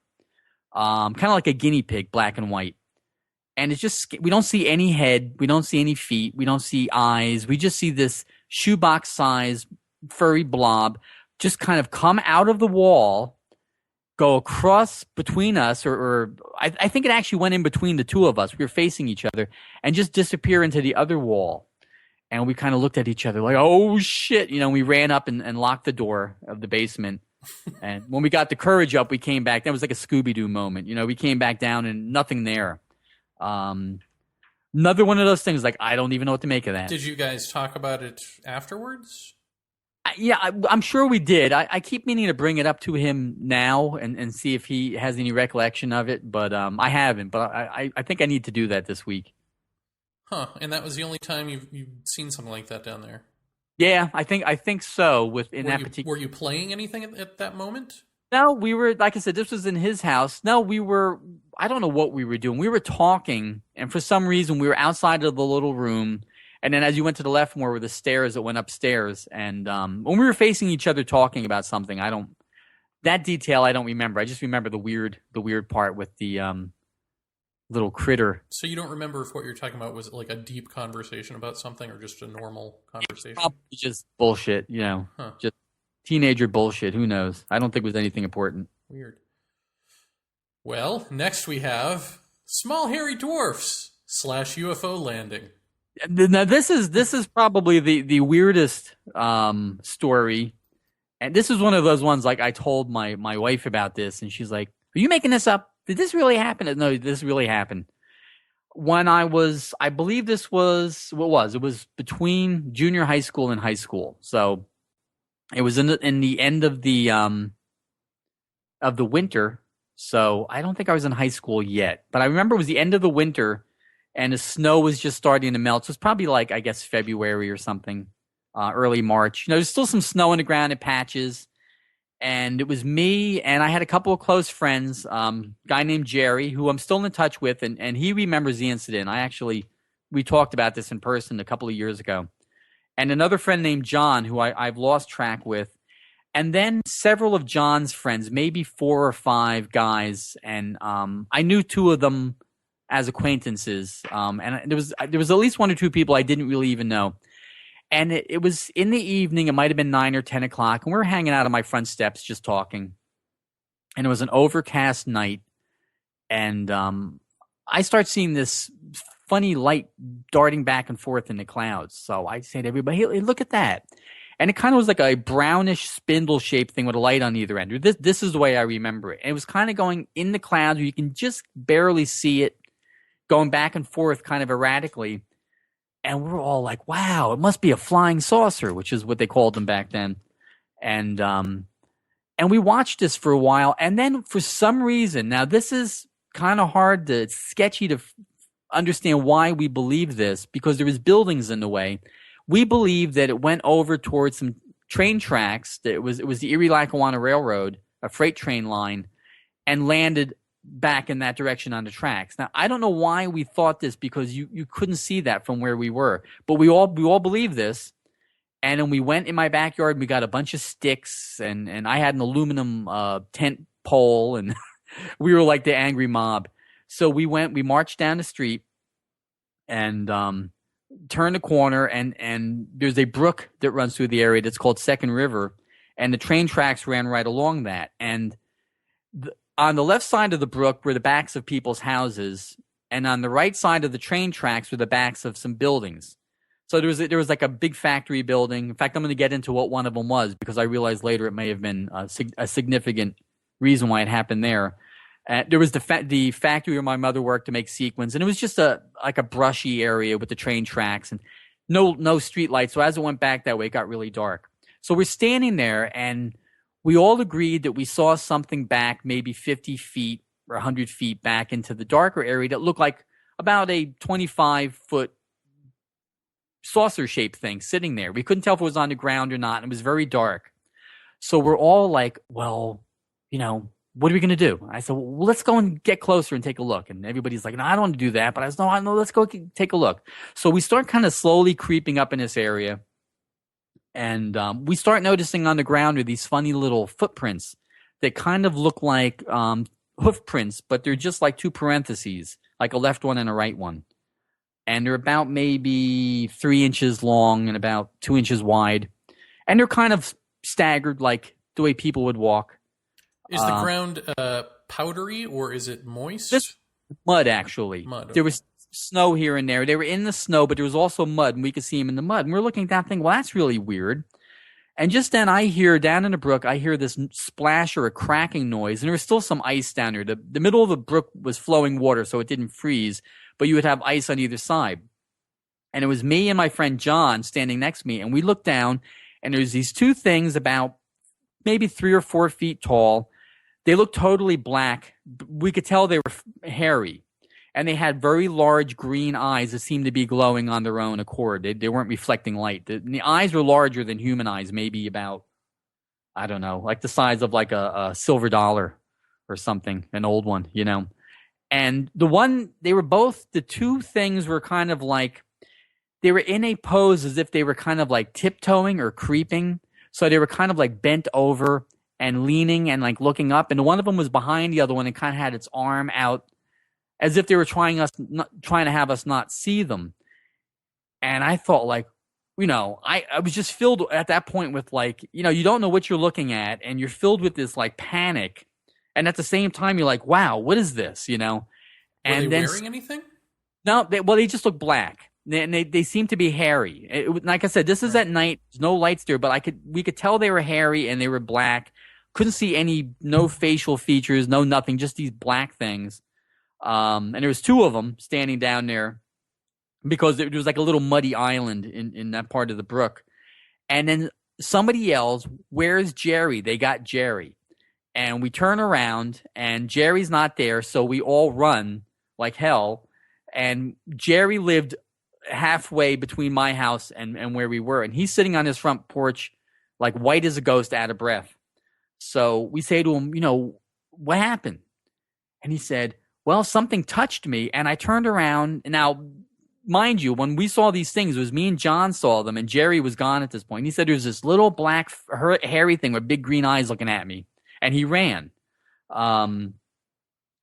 Kind of like a guinea pig, black and white. And it's just, we don't see any head. We don't see any feet. We don't see eyes. We just see this shoebox size furry blob just kind of come out of the wall, go across between us, or I think it actually went in between the two of us. We were facing each other, and just disappear into the other wall. And we kind of looked at each other like, oh shit. We ran up and locked the door of the basement. And when we got the courage up, we came back. That was like a Scooby-Doo moment. We came back down and nothing there. Another one of those things, like, I don't even know what to make of that. Did you guys talk about it afterwards? Yeah, I'm sure we did. I keep meaning to bring it up to him now and see if he has any recollection of it, but I haven't. But I think I need to do that this week. Huh? And that was the only time you've seen something like that down there? Yeah, I think so. Were you playing anything at that moment? No, we were, like I said, this was in his house. No, I don't know what we were doing. We were talking, and for some reason we were outside of the little room. And then as you went to the left more were the stairs that went upstairs. And when we were facing each other talking about something, that detail I don't remember. I just remember the weird part with the little critter. So you don't remember if what you're talking about was like a deep conversation about something or just a normal conversation? Probably just bullshit, just teenager bullshit. Who knows? I don't think it was anything important. Weird. Well, next we have Small Hairy Dwarfs / UFO Landing. Now this is probably the weirdest story, and this is one of those ones, like, I told my wife about this, and she's like, "Are you making this up? Did this really happen?" No, this really happened. When I believe this was it was between junior high school and high school, so it was in the end of the winter. So I don't think I was in high school yet, but I remember it was the end of the winter. And the snow was just starting to melt. So it's probably like, I guess, February or something, early March. There's still some snow on the ground in patches. And it was me, and I had a couple of close friends, guy named Jerry, who I'm still in touch with, and he remembers the incident. We talked about this in person a couple of years ago. And another friend named John, who I've lost track with. And then several of John's friends, maybe 4 or 5 guys. And I knew 2 of them as acquaintances, and there was at least 1 or 2 people I didn't really even know. And it was in the evening. It might have been 9 or 10 o'clock, and we were hanging out on my front steps just talking. And it was an overcast night, and I start seeing this funny light darting back and forth in the clouds. So I say to everybody, "Hey, look at that!" And it kind of was like a brownish spindle-shaped thing with a light on either end. This is the way I remember it. And it was kind of going in the clouds where you can just barely see it, going back and forth kind of erratically. And we're all like, wow, it must be a flying saucer, which is what they called them back then. And we watched this for a while. And then for some reason, now this is kind of hard it's sketchy to understand why we believe this, because there was buildings in the way. We believe that it went over towards some train tracks. That it was the Erie-Lackawanna Railroad, a freight train line, and landed back in that direction on the tracks. Now, I don't know why we thought this, because you couldn't see that from where we were, but we all believe this. And then we went in my backyard and we got a bunch of sticks, and I had an aluminum tent pole, and we were like the angry mob. So we marched down the street and turned the corner, and there's a brook that runs through the area that's called Second River, and the train tracks ran right along that. And on the left side of the brook were the backs of people's houses, and on the right side of the train tracks were the backs of some buildings. So there was like a big factory building. In fact, I'm going to get into what one of them was, because I realized later it may have been a significant reason why it happened there. There was the factory where my mother worked to make sequins, and it was just like a brushy area with the train tracks and no street lights. So as it went back that way, it got really dark. So we're standing there, and we all agreed that we saw something back maybe 50 feet or 100 feet back into the darker area that looked like about a 25-foot saucer-shaped thing sitting there. We couldn't tell if it was on the ground or not. And it was very dark. So we're all like, well, what are we going to do? I said, well, let's go and get closer and take a look. And everybody's like, no, I don't want to do that. But I said, no, let's go take a look. So we start kind of slowly creeping up in this area. And we start noticing on the ground are these funny little footprints that kind of look like hoof prints, but they're just like two parentheses, like a left one and a right one. And they're about maybe 3 inches long and about 2 inches wide. And they're kind of staggered like the way people would walk. Is the ground powdery or is it moist? Just mud, actually. Mud. Okay. There was snow here and there. They were in the snow, but there was also mud, and we could see them in the mud. And we're looking at that thing, well, that's really weird. And just then I hear, down in the brook, I hear this splash or a cracking noise, and there was still some ice down there. The middle of the brook was flowing water, so it didn't freeze, but you would have ice on either side. And it was me and my friend John standing next to me, and we looked down, and there's these two things about maybe 3 or 4 feet tall. They looked totally black. We could tell they were hairy. And they had very large green eyes that seemed to be glowing on their own accord. They weren't reflecting light. The eyes were larger than human eyes, maybe about, I don't know, like the size of like a silver dollar or something, an old one, And the two things were kind of like, they were in a pose as if they were kind of like tiptoeing or creeping. So they were kind of like bent over and leaning and like looking up. And one of them was behind the other one and kind of had its arm out as if they were trying to have us not see them. And I thought like, I was just filled at that point with like, you don't know what you're looking at and you're filled with this like panic. And at the same time, you're like, wow, what is this? And Were they then, wearing anything? No, they just look black. And they seem to be hairy. Like I said, this is at night. There's no lights there, but we could tell they were hairy and they were black. Couldn't see no facial features, no nothing, just these black things. And there was 2 of them standing down there because there was like a little muddy island in that part of the brook. And then somebody yells, "Where's Jerry?" They got Jerry. And we turn around and Jerry's not there. So we all run like hell. And Jerry lived halfway between my house and where we were. And he's sitting on his front porch like white as a ghost, out of breath. So we say to him, what happened? And he said, well, something touched me. And I turned around. Now, mind you, when we saw these things, it was me and John saw them, and Jerry was gone at this point. He said there was this little black, hairy thing with big green eyes looking at me. And he ran. And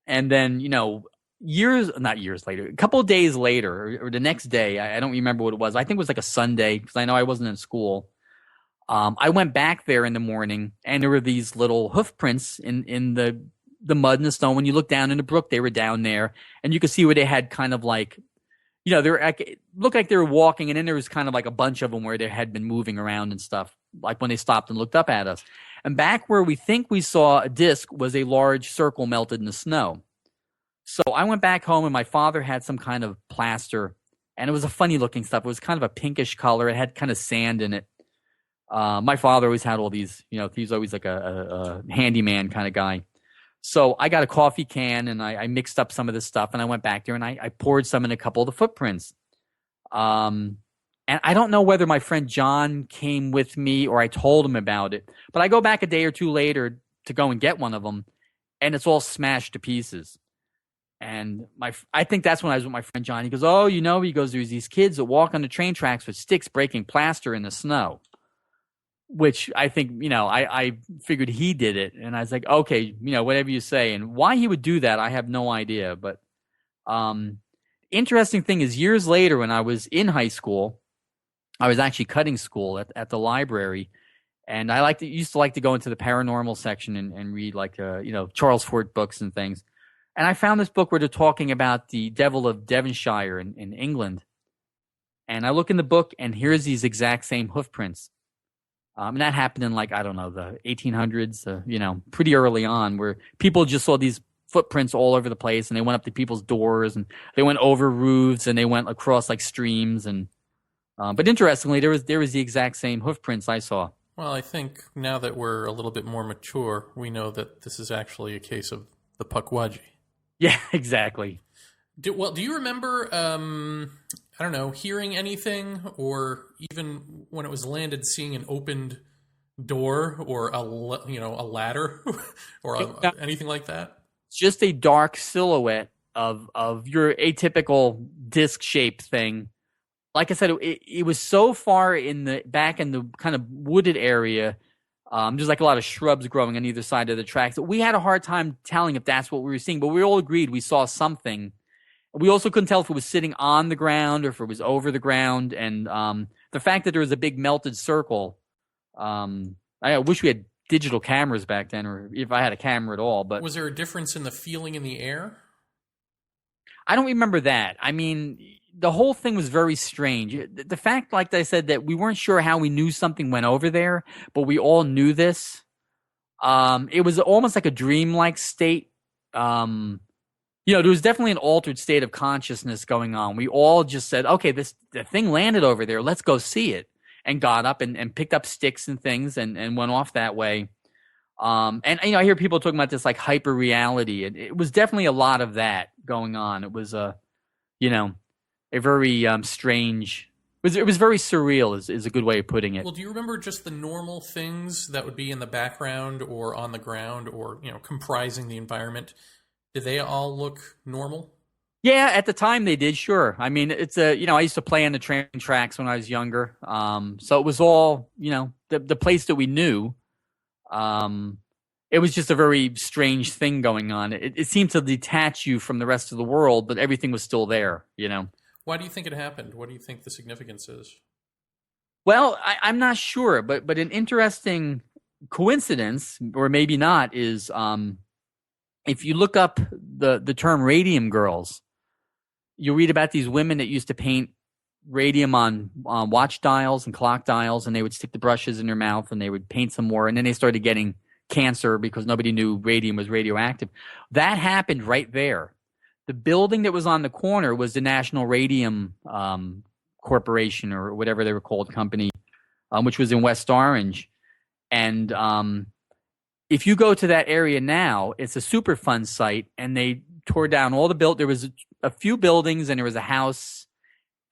then, not years later, a couple of days later, or the next day, I don't remember what it was. I think it was like a Sunday, because I know I wasn't in school. I went back there in the morning, and there were these little hoof prints in the mud and the snow. When you look down in the brook, they were down there, and you could see where they had kind of like, they were it looked like they were walking, and then there was kind of like a bunch of them where they had been moving around and stuff, like when they stopped and looked up at us. And back where we think we saw a disc was a large circle melted in the snow. So I went back home, and my father had some kind of plaster, and it was a funny looking stuff. It was kind of a pinkish color. It had kind of sand in it. My father always had all these, he's always like a handyman kind of guy. So I got a coffee can, and I mixed up some of this stuff, and I went back there and I poured some in a couple of the footprints. And I don't know whether my friend John came with me or I told him about it, but I go back a day or two later to go and get one of them, and it's all smashed to pieces. And I think that's when I was with my friend John. He goes, oh, he goes, there's these kids that walk on the train tracks with sticks breaking plaster in the snow, which I think, I figured he did it. And I was like, okay, whatever you say. And why he would do that, I have no idea. But interesting thing is, years later, when I was in high school, I was actually cutting school at the library. And I used to like to go into the paranormal section and read like, Charles Fort books and things. And I found this book where they're talking about the Devil of Devonshire in England. And I look in the book, and here's these exact same hoof prints. And that happened in like, I don't know, the 1800s, pretty early on, where people just saw these footprints all over the place, and they went up to people's doors, and they went over roofs, and they went across like streams. And but interestingly, there was the exact same hoof prints I saw. Well, I think now that we're a little bit more mature, we know that this is actually a case of the Pukwudgie. Yeah, exactly. Do you remember I don't know, hearing anything, or even when it was landed, seeing an opened door or a ladder or anything like that? Just a dark silhouette of your atypical disc shaped thing. Like I said, it was so far back in the kind of wooded area. There's like a lot of shrubs growing on either side of the tracks. We had a hard time telling if that's what we were seeing, but we all agreed we saw something. We also couldn't tell if it was sitting on the ground or if it was over the ground. And the fact that there was a big melted circle, I wish we had digital cameras back then, or if I had a camera at all. But was there a difference in the feeling in the air? I don't remember that. I mean, the whole thing was very strange. The fact, like I said, that we weren't sure how we knew something went over there, but we all knew this. It was almost like a dreamlike state. There was definitely an altered state of consciousness going on. We all just said, okay, the thing landed over there. Let's go see it. And got up and picked up sticks and things and went off that way. I hear people talking about this like hyper reality. It was definitely a lot of that going on. It was a very strange. It was very surreal is a good way of putting it. Well, do you remember just the normal things that would be in the background or on the ground or comprising the environment? Did they all look normal? Yeah, at the time they did, sure. I mean, it's I used to play on the train tracks when I was younger. So it was all, the place that we knew. It was just a very strange thing going on. It seemed to detach you from the rest of the world, but everything was still there, Why do you think it happened? What do you think the significance is? Well, I'm not sure, but an interesting coincidence, or maybe not, is if you look up the term radium girls, you read about these women that used to paint radium on watch dials and clock dials, and they would stick the brushes in their mouth and they would paint some more, and then they started getting cancer because nobody knew radium was radioactive. That happened right there. The building that was on the corner was the National Radium Corporation, or whatever they were called, company, which was in West Orange. And if you go to that area now, it's a Superfund site, and they tore down all the there was a few buildings, and there was a house,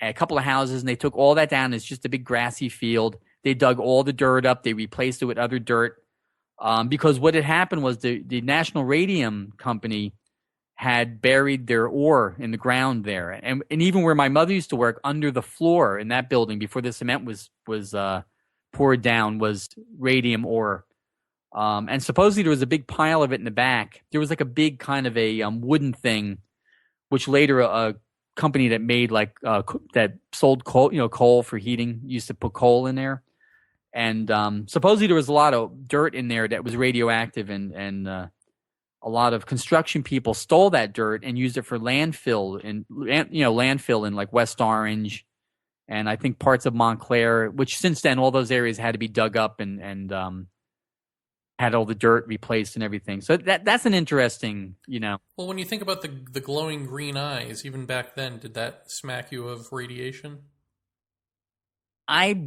a couple of houses, and they took all that down. It's just a big grassy field. They dug all the dirt up. They replaced it with other dirt, because what had happened was the National Radium Company had buried their ore in the ground there. And even where my mother used to work, under the floor in that building before the cement was poured down, was radium ore. And supposedly there was a big pile of it in the back. There was like a big kind of a wooden thing, which later a company that made that sold coal, coal for heating, used to put coal in there. And supposedly there was a lot of dirt in there that was radioactive, and a lot of construction people stole that dirt and used it for landfill in like West Orange, and I think parts of Montclair, which since then all those areas had to be dug up and had all the dirt replaced and everything. So that's an interesting, Well, when you think about the glowing green eyes, even back then, did that smack you of radiation? Not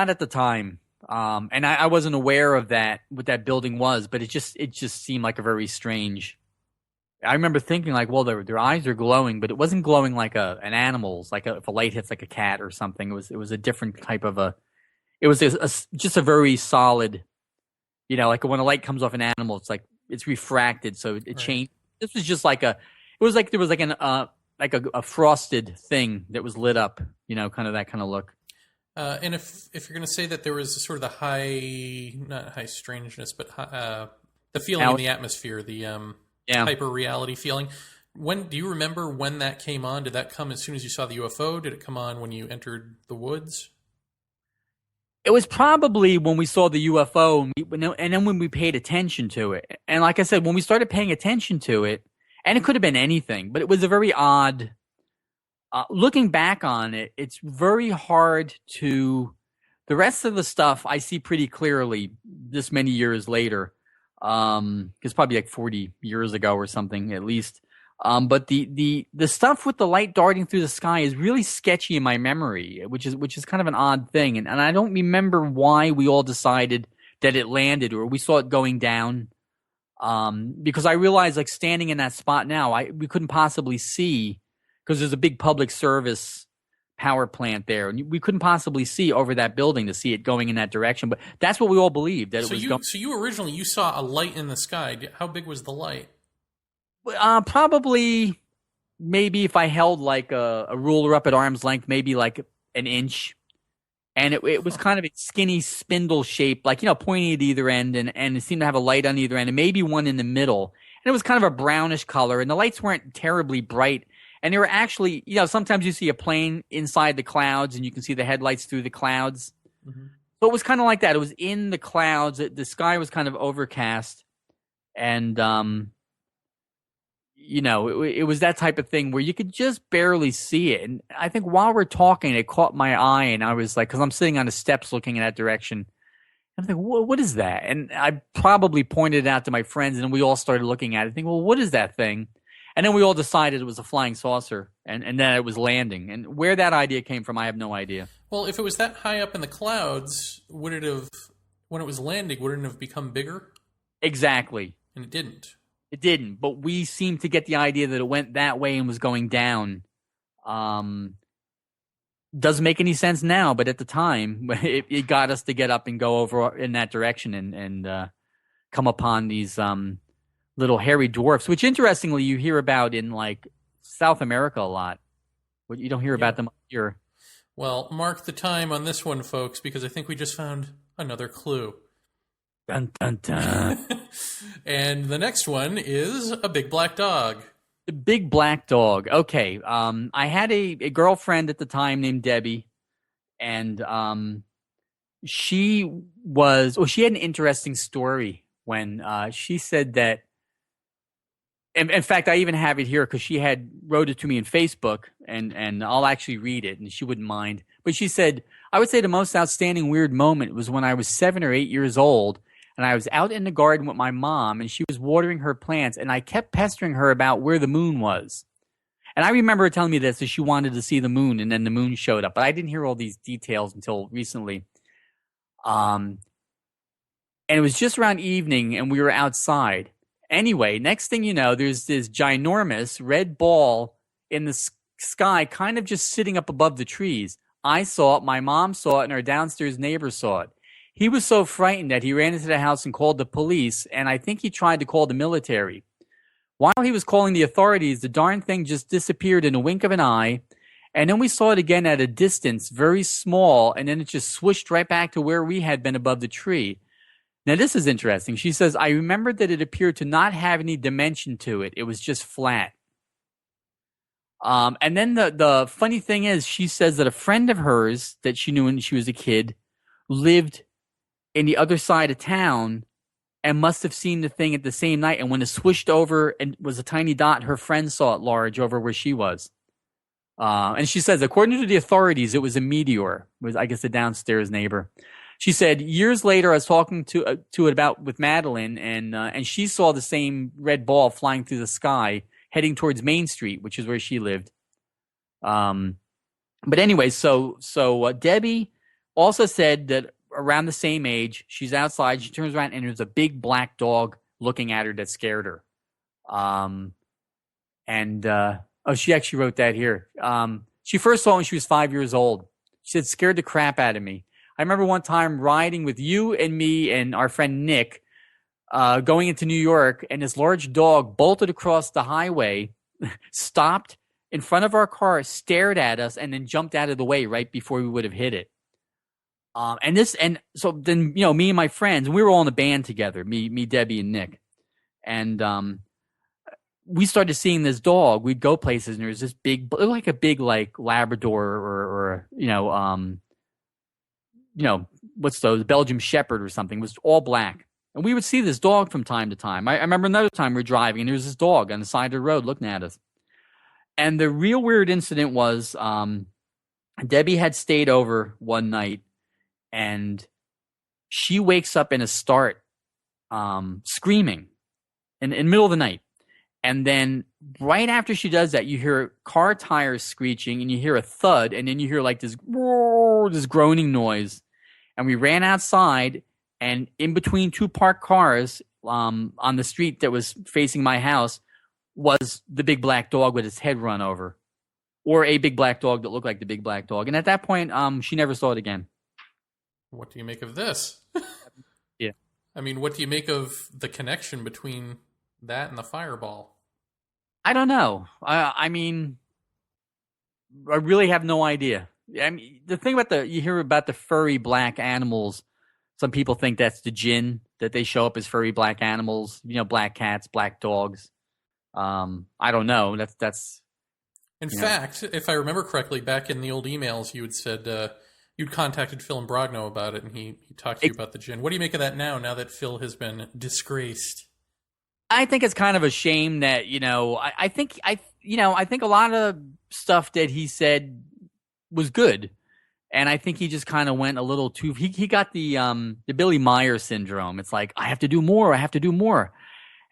at the time. And I wasn't aware of what that building was, but it just seemed like a very strange. I remember thinking like, well, their eyes are glowing, but it wasn't glowing like an animal's, if a light hits like a cat or something. It was a different type of it was just a very solid, like when a light comes off an animal, it's like it's refracted, so it changed. This was just there was a frosted thing that was lit up, kind of that kind of look. And if you're going to say that there was sort of the not high strangeness, but the feeling in the atmosphere, the hyper reality feeling. Do you remember when that came on? Did that come as soon as you saw the UFO? Did it come on when you entered the woods? It was probably when we saw the UFO, and then when we paid attention to it. And like I said, when we started paying attention to it, and it could have been anything, but it was a very odd. Looking back on it, it's very hard to. The rest of the stuff I see pretty clearly this many years later. It's probably like 40 years ago or something at least. But the stuff with the light darting through the sky is really sketchy in my memory, which is kind of an odd thing. And I don't remember why we all decided that it landed or we saw it going down. Because I realized, like, standing in that spot now, we couldn't possibly see because there's a big public service power plant there, and we couldn't possibly see over that building to see it going in that direction. But that's what we all believed, that it was going. So you originally saw a light in the sky. How big was the light? Probably, maybe if I held like a ruler up at arm's length, maybe like an inch. And it was kind of a skinny spindle shape, like, pointing at either end, and it seemed to have a light on either end, and maybe one in the middle. And it was kind of a brownish color, and the lights weren't terribly bright. And they were actually, sometimes you see a plane inside the clouds, and you can see the headlights through the clouds. Mm-hmm. So it was kind of like that. It was in the clouds. The sky was kind of overcast. And, it was that type of thing where you could just barely see it. And I think while we're talking, it caught my eye, and I was like, because I'm sitting on the steps looking in that direction. I'm like, what is that? And I probably pointed it out to my friends, and we all started looking at it, thinking, well, what is that thing? And then we all decided it was a flying saucer, and then it was landing. And where that idea came from, I have no idea. Well, if it was that high up in the clouds, when it was landing, wouldn't it have become bigger? Exactly. And it didn't. It didn't, but we seemed to get the idea that it went that way and was going down. Doesn't make any sense now, but at the time, it got us to get up and go over in that direction and come upon these little hairy dwarfs, which interestingly you hear about in like South America a lot. But you don't hear about them here. Well, mark the time on this one, folks, because I think we just found another clue. Dun, dun, dun. And the next one is a big black dog. The big black dog. Okay. I had a girlfriend at the time named Debbie, and she had an interesting story when she said that. In fact, I even have it here because she had wrote it to me in Facebook, and I'll actually read it, and she wouldn't mind. But she said, I would say the most outstanding weird moment was when I was 7 or 8 years old, and I was out in the garden with my mom, and she was watering her plants, and I kept pestering her about where the moon was. And I remember her telling me this, that she wanted to see the moon, and then the moon showed up. But I didn't hear all these details until recently. And it was just around evening, and we were outside. Anyway, next thing you know, there's this ginormous red ball in the sky, kind of just sitting up above the trees. I saw it, my mom saw it, and our downstairs neighbor saw it. He was so frightened that he ran into the house and called the police, and I think he tried to call the military. While he was calling the authorities, the darn thing just disappeared in a wink of an eye, and then we saw it again at a distance, very small, and then it just swooshed right back to where we had been above the tree. Now, this is interesting. She says, I remembered that it appeared to not have any dimension to it. It was just flat. And then the funny thing is, she says that a friend of hers that she knew when she was a kid lived in the other side of town and must have seen the thing at the same night. And when it swished over and was a tiny dot, her friend saw it large over where she was. And she says, according to the authorities, it was a meteor. It was, I guess, a downstairs neighbor. She said, years later, I was talking to it about with Madeline, and she saw the same red ball flying through the sky, heading towards Main Street, which is where she lived. But anyway, so Debbie also said that around the same age, she's outside, she turns around, and there's a big black dog looking at her that scared her. She actually wrote that here. She first saw it when she was 5 years old. She said, scared the crap out of me. I remember one time riding with you and me and our friend Nick, going into New York, and this large dog bolted across the highway, stopped in front of our car, stared at us, and then jumped out of the way right before we would have hit it. So then, me and my friends, we were all in a band together, me, Debbie, and Nick. And we started seeing this dog. We'd go places, and there was this big, it was like a big, like Labrador or what's those, Belgian Shepherd or something. It was all black. And we would see this dog from time to time. I remember another time we were driving, and there was this dog on the side of the road looking at us. And the real weird incident was Debbie had stayed over one night, and she wakes up in a start screaming in the middle of the night. And then right after she does that, you hear car tires screeching, and you hear a thud, and then you hear like this groaning noise. And we ran outside, and in between two parked cars on the street that was facing my house was the big black dog with its head run over. or a big black dog that looked like the big black dog. And at that point, she never saw it again. What do you make of this? Yeah. I mean, what do you make of the connection between that and the fireball? I don't know. I mean, I really have no idea. I mean, the thing about you hear about the furry black animals. Some people think that's the jinn, that they show up as furry black animals, black cats, black dogs. I don't know. That's. In fact, if I remember correctly, back in the old emails, you had said you'd contacted Phil Imbrogno about it, and he talked to you about the jinn. What do you make of that now that Phil has been disgraced? I think it's kind of a shame that I think a lot of stuff that he said was good. And I think he just kind of went a little too. He got the Billy Meyer syndrome. It's like, I have to do more. I have to do more.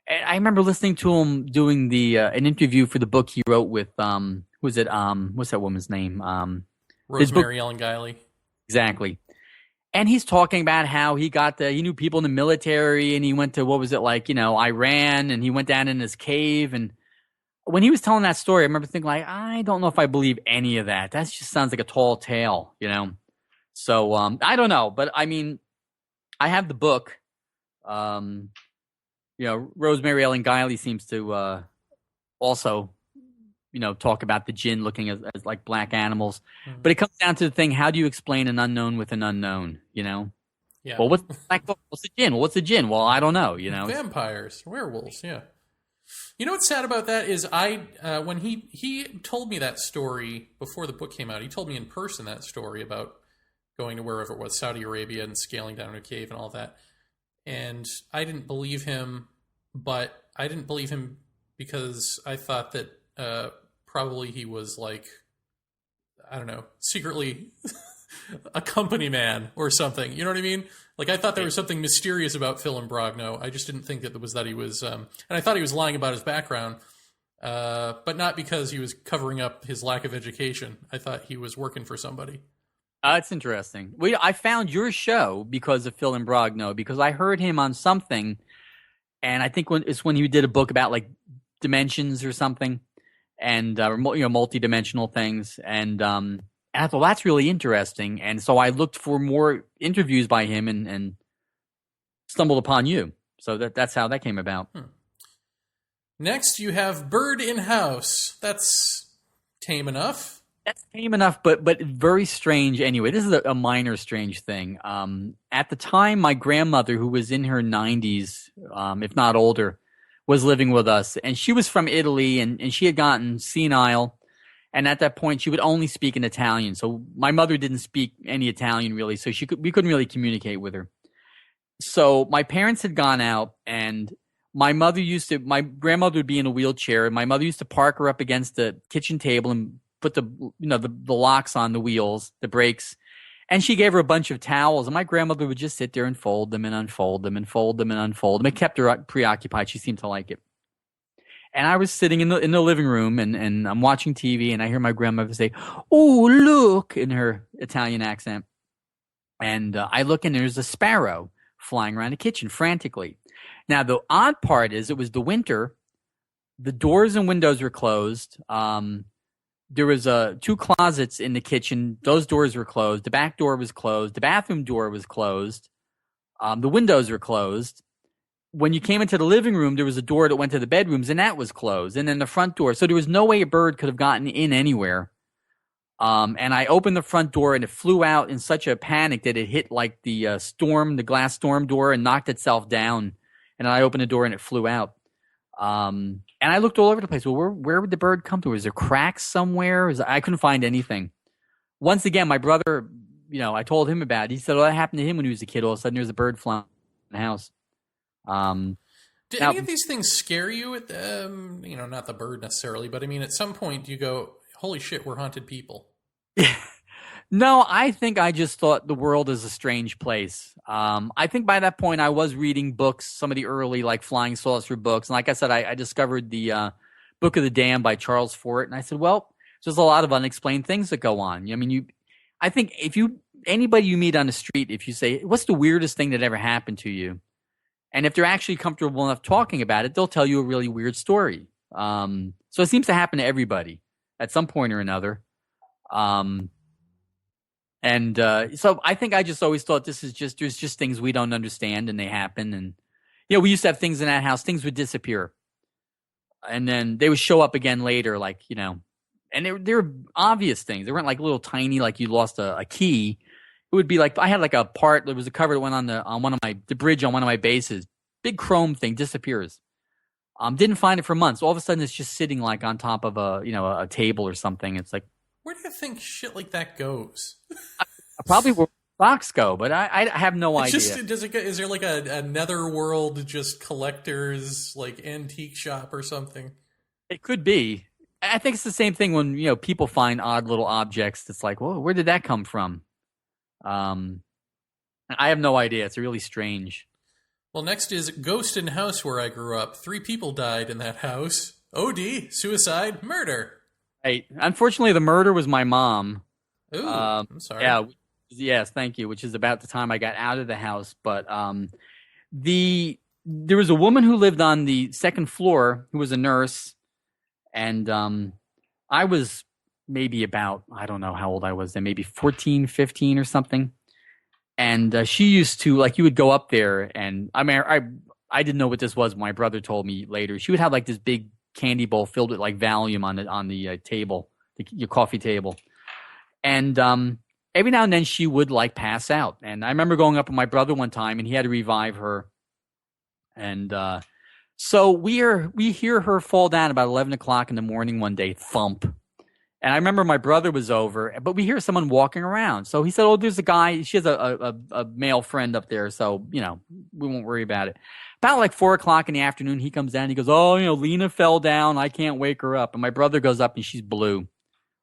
And I remember listening to him doing an interview for the book he wrote with what's that woman's name? Rosemary Ellen Guiley. Exactly. And he's talking about how he knew people in the military, and he went to Iran, and he went down in his cave. And when he was telling that story, I remember thinking, like, I don't know if I believe any of that. That just sounds like a tall tale, So I don't know, but I mean, I have the book. Rosemary Ellen Guiley seems to also, talk about the jinn looking as like black animals. Mm-hmm. But it comes down to the thing: how do you explain an unknown with an unknown? Yeah. Well, what's the jinn? Well, what's the jinn? Well, I don't know. Vampires, werewolves. Yeah. You know what's sad about that is when he told me that story before the book came out, he told me in person that story about going to wherever it was, Saudi Arabia, and scaling down a cave and all that. And I didn't believe him, but I didn't believe him because I thought that probably he was like, I don't know, secretly a company man or something. You know what I mean? Like, I thought there was something mysterious about Phil Imbrogno. I just didn't think that he was, and I thought he was lying about his background, but not because he was covering up his lack of education. I thought he was working for somebody. It's interesting. I found your show because of Phil Imbrogno, because I heard him on something, and I think when he did a book about like dimensions or something, and multi-dimensional things, and I thought that's really interesting, and so I looked for more interviews by him and stumbled upon you. So that's how that came about. Next, you have Bird in House. That's tame enough. That's tame enough, but very strange anyway. This is a minor strange thing. At the time, my grandmother, who was in her 90s, if not older, was living with us, and she was from Italy, and she had gotten senile. And at that point, she would only speak in Italian. So my mother didn't speak any Italian really, so we couldn't really communicate with her. So my parents had gone out, and my grandmother would be in a wheelchair, and my mother used to park her up against the kitchen table and put the locks on the wheels, the brakes, and she gave her a bunch of towels, and my grandmother would just sit there and fold them and unfold them and fold them and unfold them. It kept her preoccupied. She seemed to like it. And I was sitting in the living room, and I'm watching TV, and I hear my grandmother say, "Oh, look," in her Italian accent. And I look, and there's a sparrow flying around the kitchen frantically. Now, the odd part is it was the winter. The doors and windows were closed. There was two closets in the kitchen. Those doors were closed. The back door was closed. The bathroom door was closed. The windows were closed. When you came into the living room, there was a door that went to the bedrooms, and that was closed. And then the front door. So there was no way a bird could have gotten in anywhere. And I opened the front door, and it flew out in such a panic that it hit like the glass storm door, and knocked itself down. And I opened the door, and it flew out. And I looked all over the place. Well, where would the bird come to? Was there cracks somewhere? I couldn't find anything. Once again, my brother, I told him about it. He said, "Well, that happened to him when he was a kid. All of a sudden, there's a bird flying in the house." Did any of these things scare you? Not the bird necessarily, but I mean, at some point you go, "Holy shit, we're haunted people." No, I think I just thought the world is a strange place. I think by that point I was reading books, some of the early like flying saucer books. And like I said, I discovered the Book of the Damned by Charles Fort. And I said, well, there's a lot of unexplained things that go on. I mean, I think anybody you meet on the street, if you say, what's the weirdest thing that ever happened to you? And if they're actually comfortable enough talking about it, they'll tell you a really weird story. So it seems to happen to everybody. at some point or another. So I think I just always thought there's just things we don't understand and they happen. And, we used to have things in that house, things would disappear. And then they would show up again later, like, and they were obvious things. They weren't like little tiny, like you lost a key. It would be like, I had like a part, there was a cover that went on the bridge on one of my bases. Big chrome thing disappears. Didn't find it for months. All of a sudden it's just sitting like on top of a table or something. It's like, where do you think shit like that goes? Probably where stocks go, but I have no idea. Is there like a netherworld just collectors like antique shop or something? It could be. I think it's the same thing when people find odd little objects. It's like, whoa, where did that come from? I have no idea. It's really strange. Well, next is Ghost in House where I grew up. 3 people died in that house. OD, suicide, murder. Right. Unfortunately, the murder was my mom. Ooh, I'm sorry. Yeah. Yes, thank you. Which is about the time I got out of the house. But there was a woman who lived on the second floor who was a nurse, and I was maybe about, I don't know how old I was then, maybe 14, 15 or something. And she used to, like, you would go up there, and I mean, I didn't know what this was. My brother told me later. She would have like this big candy bowl filled with like Valium on the table, your coffee table, and every now and then she would like pass out. And I remember going up with my brother one time, and he had to revive her. And so we hear her fall down about 11 o'clock in the morning one day, thump. And I remember my brother was over, but we hear someone walking around. So he said, "Oh, there's a guy. She has a male friend up there, so we won't worry about it." About like 4 o'clock in the afternoon, he comes down. He goes, "Oh, Lena fell down. I can't wake her up." And my brother goes up, and she's blue.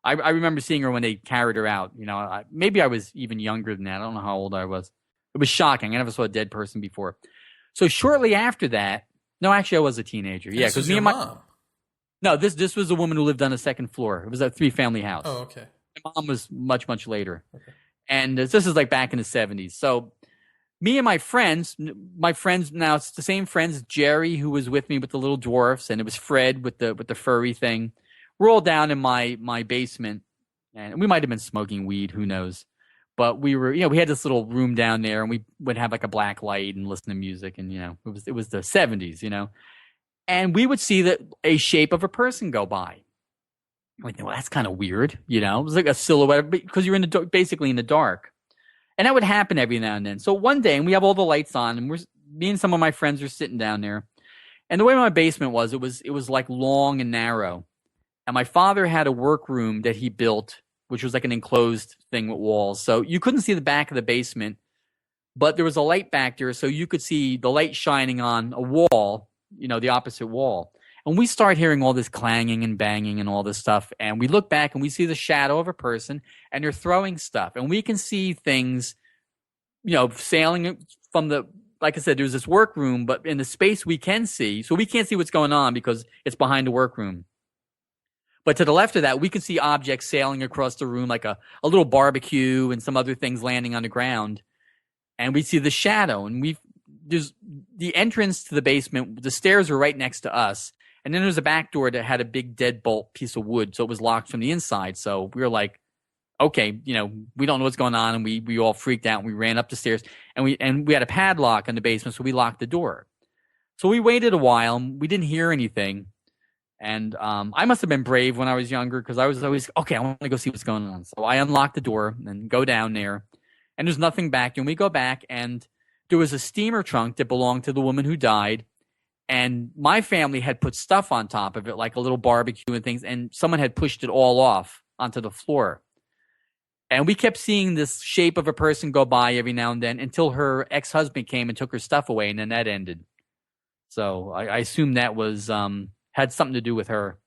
I remember seeing her when they carried her out. Maybe I was even younger than that. I don't know how old I was. It was shocking. I never saw a dead person before. So shortly after that, no, actually, I was a teenager. Yeah, because me and my mom. No, this was a woman who lived on the second floor. It was a 3-family house. Oh, okay. My mom was much, much later. Okay. And this is like back in the 70s. So me and my friends now, it's the same friends, Jerry, who was with me with the little dwarfs, and it was Fred with the furry thing. We're all down in my basement, and we might have been smoking weed, who knows. But we were, we had this little room down there, and we would have like a black light and listen to music, and it was the 70s, and we would see a shape of a person go by. I'm like, well, that's kind of weird, it was like a silhouette because you're basically in the dark, and that would happen every now and then. So one day, and we have all the lights on, and me and some of my friends are sitting down there, and the way my basement was, it was like long and narrow, and my father had a workroom that he built, which was like an enclosed thing with walls, so you couldn't see the back of the basement, but there was a light back there, so you could see the light shining on a wall. The opposite wall. And we start hearing all this clanging and banging and all this stuff. And we look back and we see the shadow of a person, and they're throwing stuff. And we can see things, sailing from like I said, there's this workroom, but in the space we can see. So we can't see what's going on because it's behind the workroom. But to the left of that, we can see objects sailing across the room, like a little barbecue and some other things landing on the ground. And we see the shadow, and there's the entrance to the basement. The stairs were right next to us. And then there's a back door that had a big deadbolt piece of wood. So it was locked from the inside. So we were like, okay, we don't know what's going on. And we all freaked out, and we ran up the stairs, and we had a padlock in the basement. So we locked the door. So we waited a while, and we didn't hear anything. And I must have been brave when I was younger, because I was always, okay, I want to go see what's going on. So I unlocked the door and go down there, and there's nothing back. And we go back, and there was a steamer trunk that belonged to the woman who died, and my family had put stuff on top of it, like a little barbecue and things, and someone had pushed it all off onto the floor. And we kept seeing this shape of a person go by every now and then until her ex-husband came and took her stuff away, and then that ended. So I assume that was had something to do with her.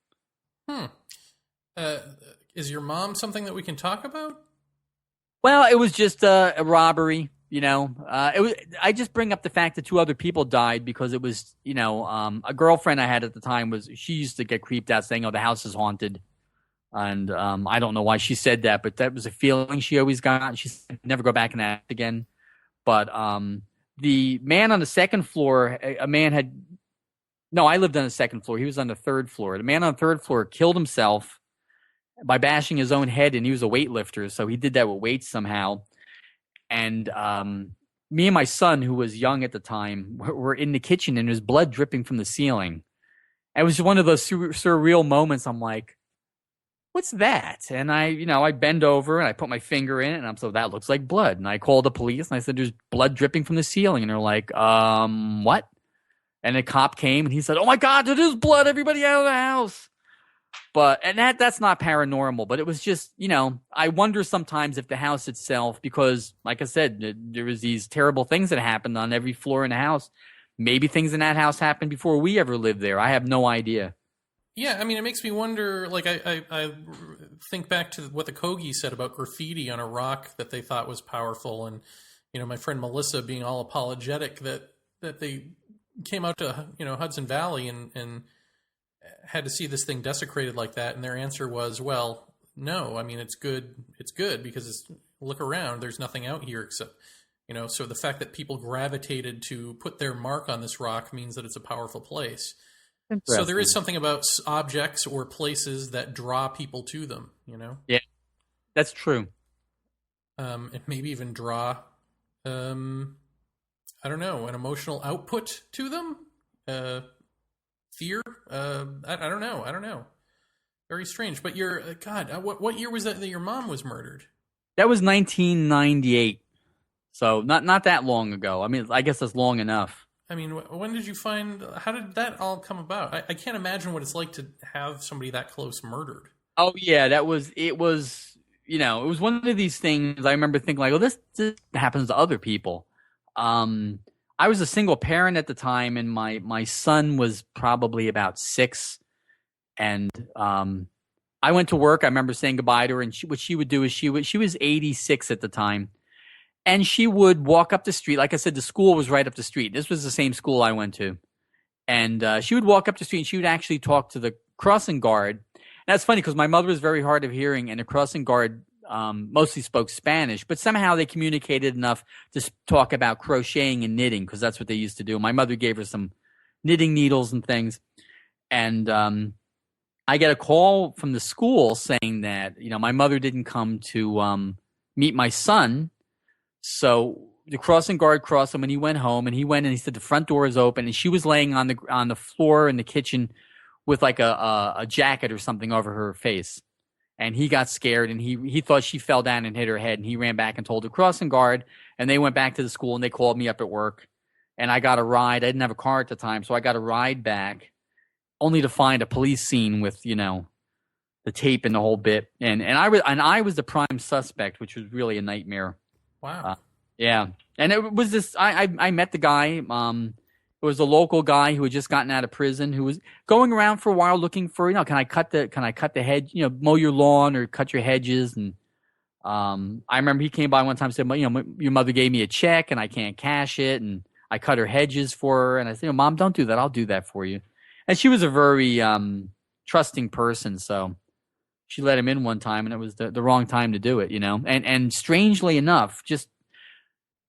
Is your mom something that we can talk about? Well, it was just a robbery. I just bring up the fact that 2 other people died because it was, a girlfriend I had at the time she used to get creeped out saying, "Oh, the house is haunted." And I don't know why she said that, but that was a feeling she always got. She said, "Never go back and act again." But the man on the second floor, I lived on the second floor. He was on the third floor. The man on the third floor killed himself, by bashing his own head, and he was a weightlifter, so he did that with weights somehow. And me and my son, who was young at the time, were in the kitchen, and there's blood dripping from the ceiling. It was one of those surreal moments. I'm like, what's that? And I bend over and I put my finger in it, and so that looks like blood. And I called the police and I said, there's blood dripping from the ceiling. And they're like, what? And a cop came and he said, oh my God, there is blood. Everybody out of the house. And that's not paranormal, but it was just, I wonder sometimes if the house itself, because like I said, there was these terrible things that happened on every floor in the house. Maybe things in that house happened before we ever lived there. I have no idea. Yeah, I mean, it makes me wonder, like, I think back to what the Kogi said about graffiti on a rock that they thought was powerful. And, my friend Melissa being all apologetic that they came out to, Hudson Valley and had to see this thing desecrated like that. And their answer was, well, no, I mean, it's good because look around, there's nothing out here except, so the fact that people gravitated to put their mark on this rock means that it's a powerful place. So there is something about objects or places that draw people to them, Yeah, that's true. And maybe even draw, I don't know, an emotional output to them, fear. I don't know. Very strange. But what year was that your mom was murdered? That was 1998. So not that long ago. I mean, I guess that's long enough. I mean, when did you how did that all come about? I can't imagine what it's like to have somebody that close murdered. Oh yeah, it was one of these things. I remember thinking like, oh, this happens to other people. I was a single parent at the time, and my son was probably about 6. And I went to work. I remember saying goodbye to her, and what she would do is she was 86 at the time. And she would walk up the street. Like I said, the school was right up the street. This was the same school I went to. And she would walk up the street, and she would actually talk to the crossing guard. And that's funny because my mother was very hard of hearing, and the crossing guard mostly spoke Spanish. But somehow they communicated enough to talk about crocheting and knitting, because that's what they used to do. My mother gave her some knitting needles and things. And I get a call from the school saying that, my mother didn't come to meet my son. So the crossing guard crossed him, and he went home, and he said the front door is open, and she was laying on the floor in the kitchen with like a jacket or something over her face. And he got scared, and he thought she fell down and hit her head, and he ran back and told the crossing guard, and they went back to the school, and they called me up at work, and I got a ride. I didn't have a car at the time, so I got a ride back, only to find a police scene with, the tape and the whole bit. And I was the prime suspect, which was really a nightmare. Wow. Yeah. And it was this, I met the guy. It was a local guy who had just gotten out of prison, who was going around for a while looking for, can I cut the hedge, mow your lawn or cut your hedges. And I remember he came by one time and said, your mother gave me a check and I can't cash it. And I cut her hedges for her. And I said, Mom, don't do that. I'll do that for you. And she was a very trusting person. So she let him in one time, and it was the wrong time to do it, And strangely enough, just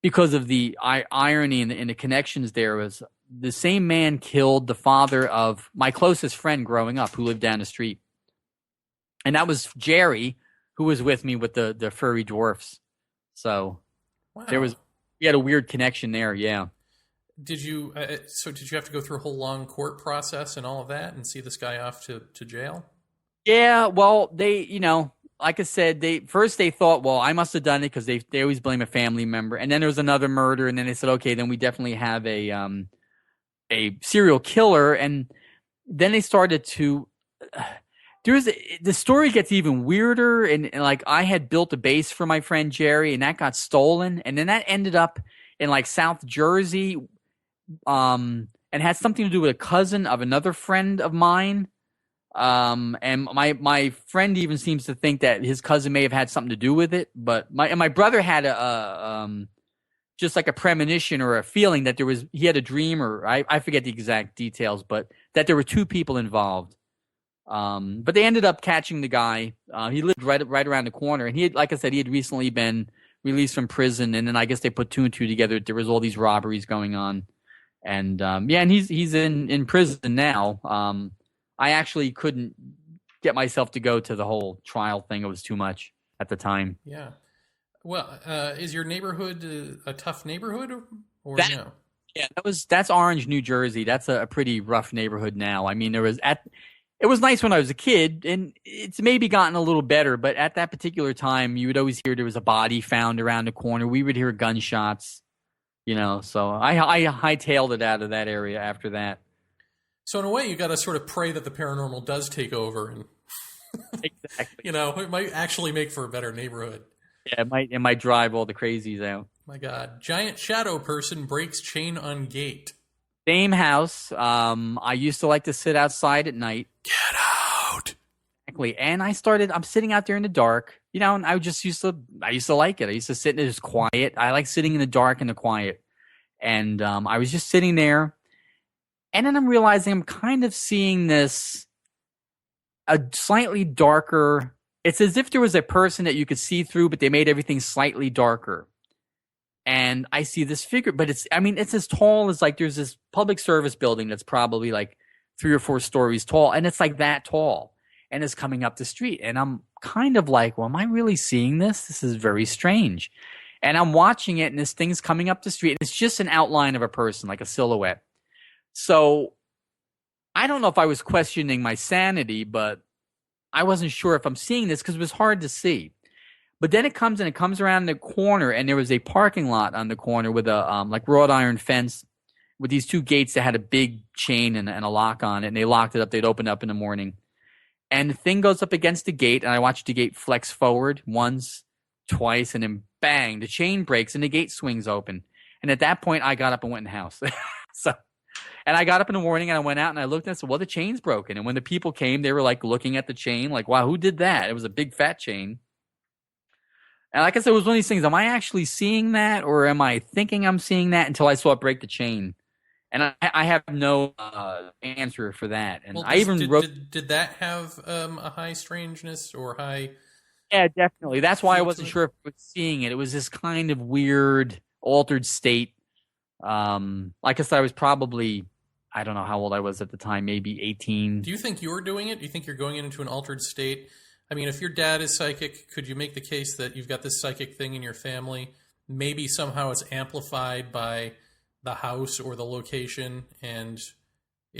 because of the irony and the connections there, was the same man killed the father of my closest friend growing up, who lived down the street. And that was Jerry, who was with me with the furry dwarfs. So wow. We had a weird connection there, yeah. Did you have to go through a whole long court process and all of that and see this guy off to jail? Yeah, well, they, like I said, they thought, well, I must have done it because they always blame a family member. And then there was another murder, and then they said, okay, then we definitely have a serial killer. And then they started to the story gets even weirder. And like, I had built a base for my friend Jerry, and that got stolen. And then that ended up in like South Jersey, and had something to do with a cousin of another friend of mine. And my friend even seems to think that his cousin may have had something to do with it, but my brother had just like a premonition or a feeling that he had a dream, or I forget the exact details, but that there were 2 people involved. But they ended up catching the guy. He lived right around the corner, and like I said, he had recently been released from prison, and then I guess they put 2 and 2 together. There was all these robberies going on, and and he's in prison now. I actually couldn't get myself to go to the whole trial thing. It was too much at the time. Yeah. Well, is your neighborhood a tough neighborhood or That- no? Yeah, that's Orange, New Jersey. That's a pretty rough neighborhood now. I mean, it was nice when I was a kid, and it's maybe gotten a little better, but at that particular time, you would always hear there was a body found around the corner. We would hear gunshots, so I hightailed it out of that area after that. So in a way, you got to sort of pray that the paranormal does take over, and Exactly. it might actually make for a better neighborhood. Yeah, it might drive all the crazies out. My God, giant shadow person breaks chain on gate. Same house. I used to like to sit outside at night. Get out! Exactly. And I'm sitting out there in the dark, and I used to like it. I used to sit in it, it's quiet. I like sitting in the dark and the quiet. And I was just sitting there, and then I'm realizing I'm kind of seeing a slightly darker. It's as if there was a person that you could see through, but they made everything slightly darker. And I see this figure, but it's as tall as, like, there's this public service building that's probably like 3 or 4 stories tall, and it's like that tall, and it's coming up the street. And I'm kind of like, well, am I really seeing this? This is very strange. And I'm watching it, and this thing's coming up the street, and it's just an outline of a person, like a silhouette. So I don't know if I was questioning my sanity, but I wasn't sure if I'm seeing this because it was hard to see. But then it comes around the corner, and there was a parking lot on the corner with a like wrought iron fence with these 2 gates that had a big chain and a lock on it, and they locked it up. They'd open up in the morning. And the thing goes up against the gate, and I watched the gate flex forward once, twice, and then bang, the chain breaks and the gate swings open. And at that point, I got up and went in the house. And I got up in the morning, and I went out, and I looked, and I said, well, the chain's broken. And when the people came, they were like looking at the chain like, wow, who did that? It was a big fat chain. And like I said, it was one of these things. Am I actually seeing that, or am I thinking I'm seeing that until I saw it break the chain? And I have no answer for that. And Well, I even wrote. Did that have a high strangeness or high? Yeah, definitely. That's why I wasn't sure if I was seeing it. It was this kind of weird, altered state. Like I said, I was probably, I don't know how old I was at the time, maybe 18. Do you think you're doing it? Do you think you're going into an altered state? I mean, if your dad is psychic, could you make the case that you've got this psychic thing in your family? Maybe somehow it's amplified by the house or the location, and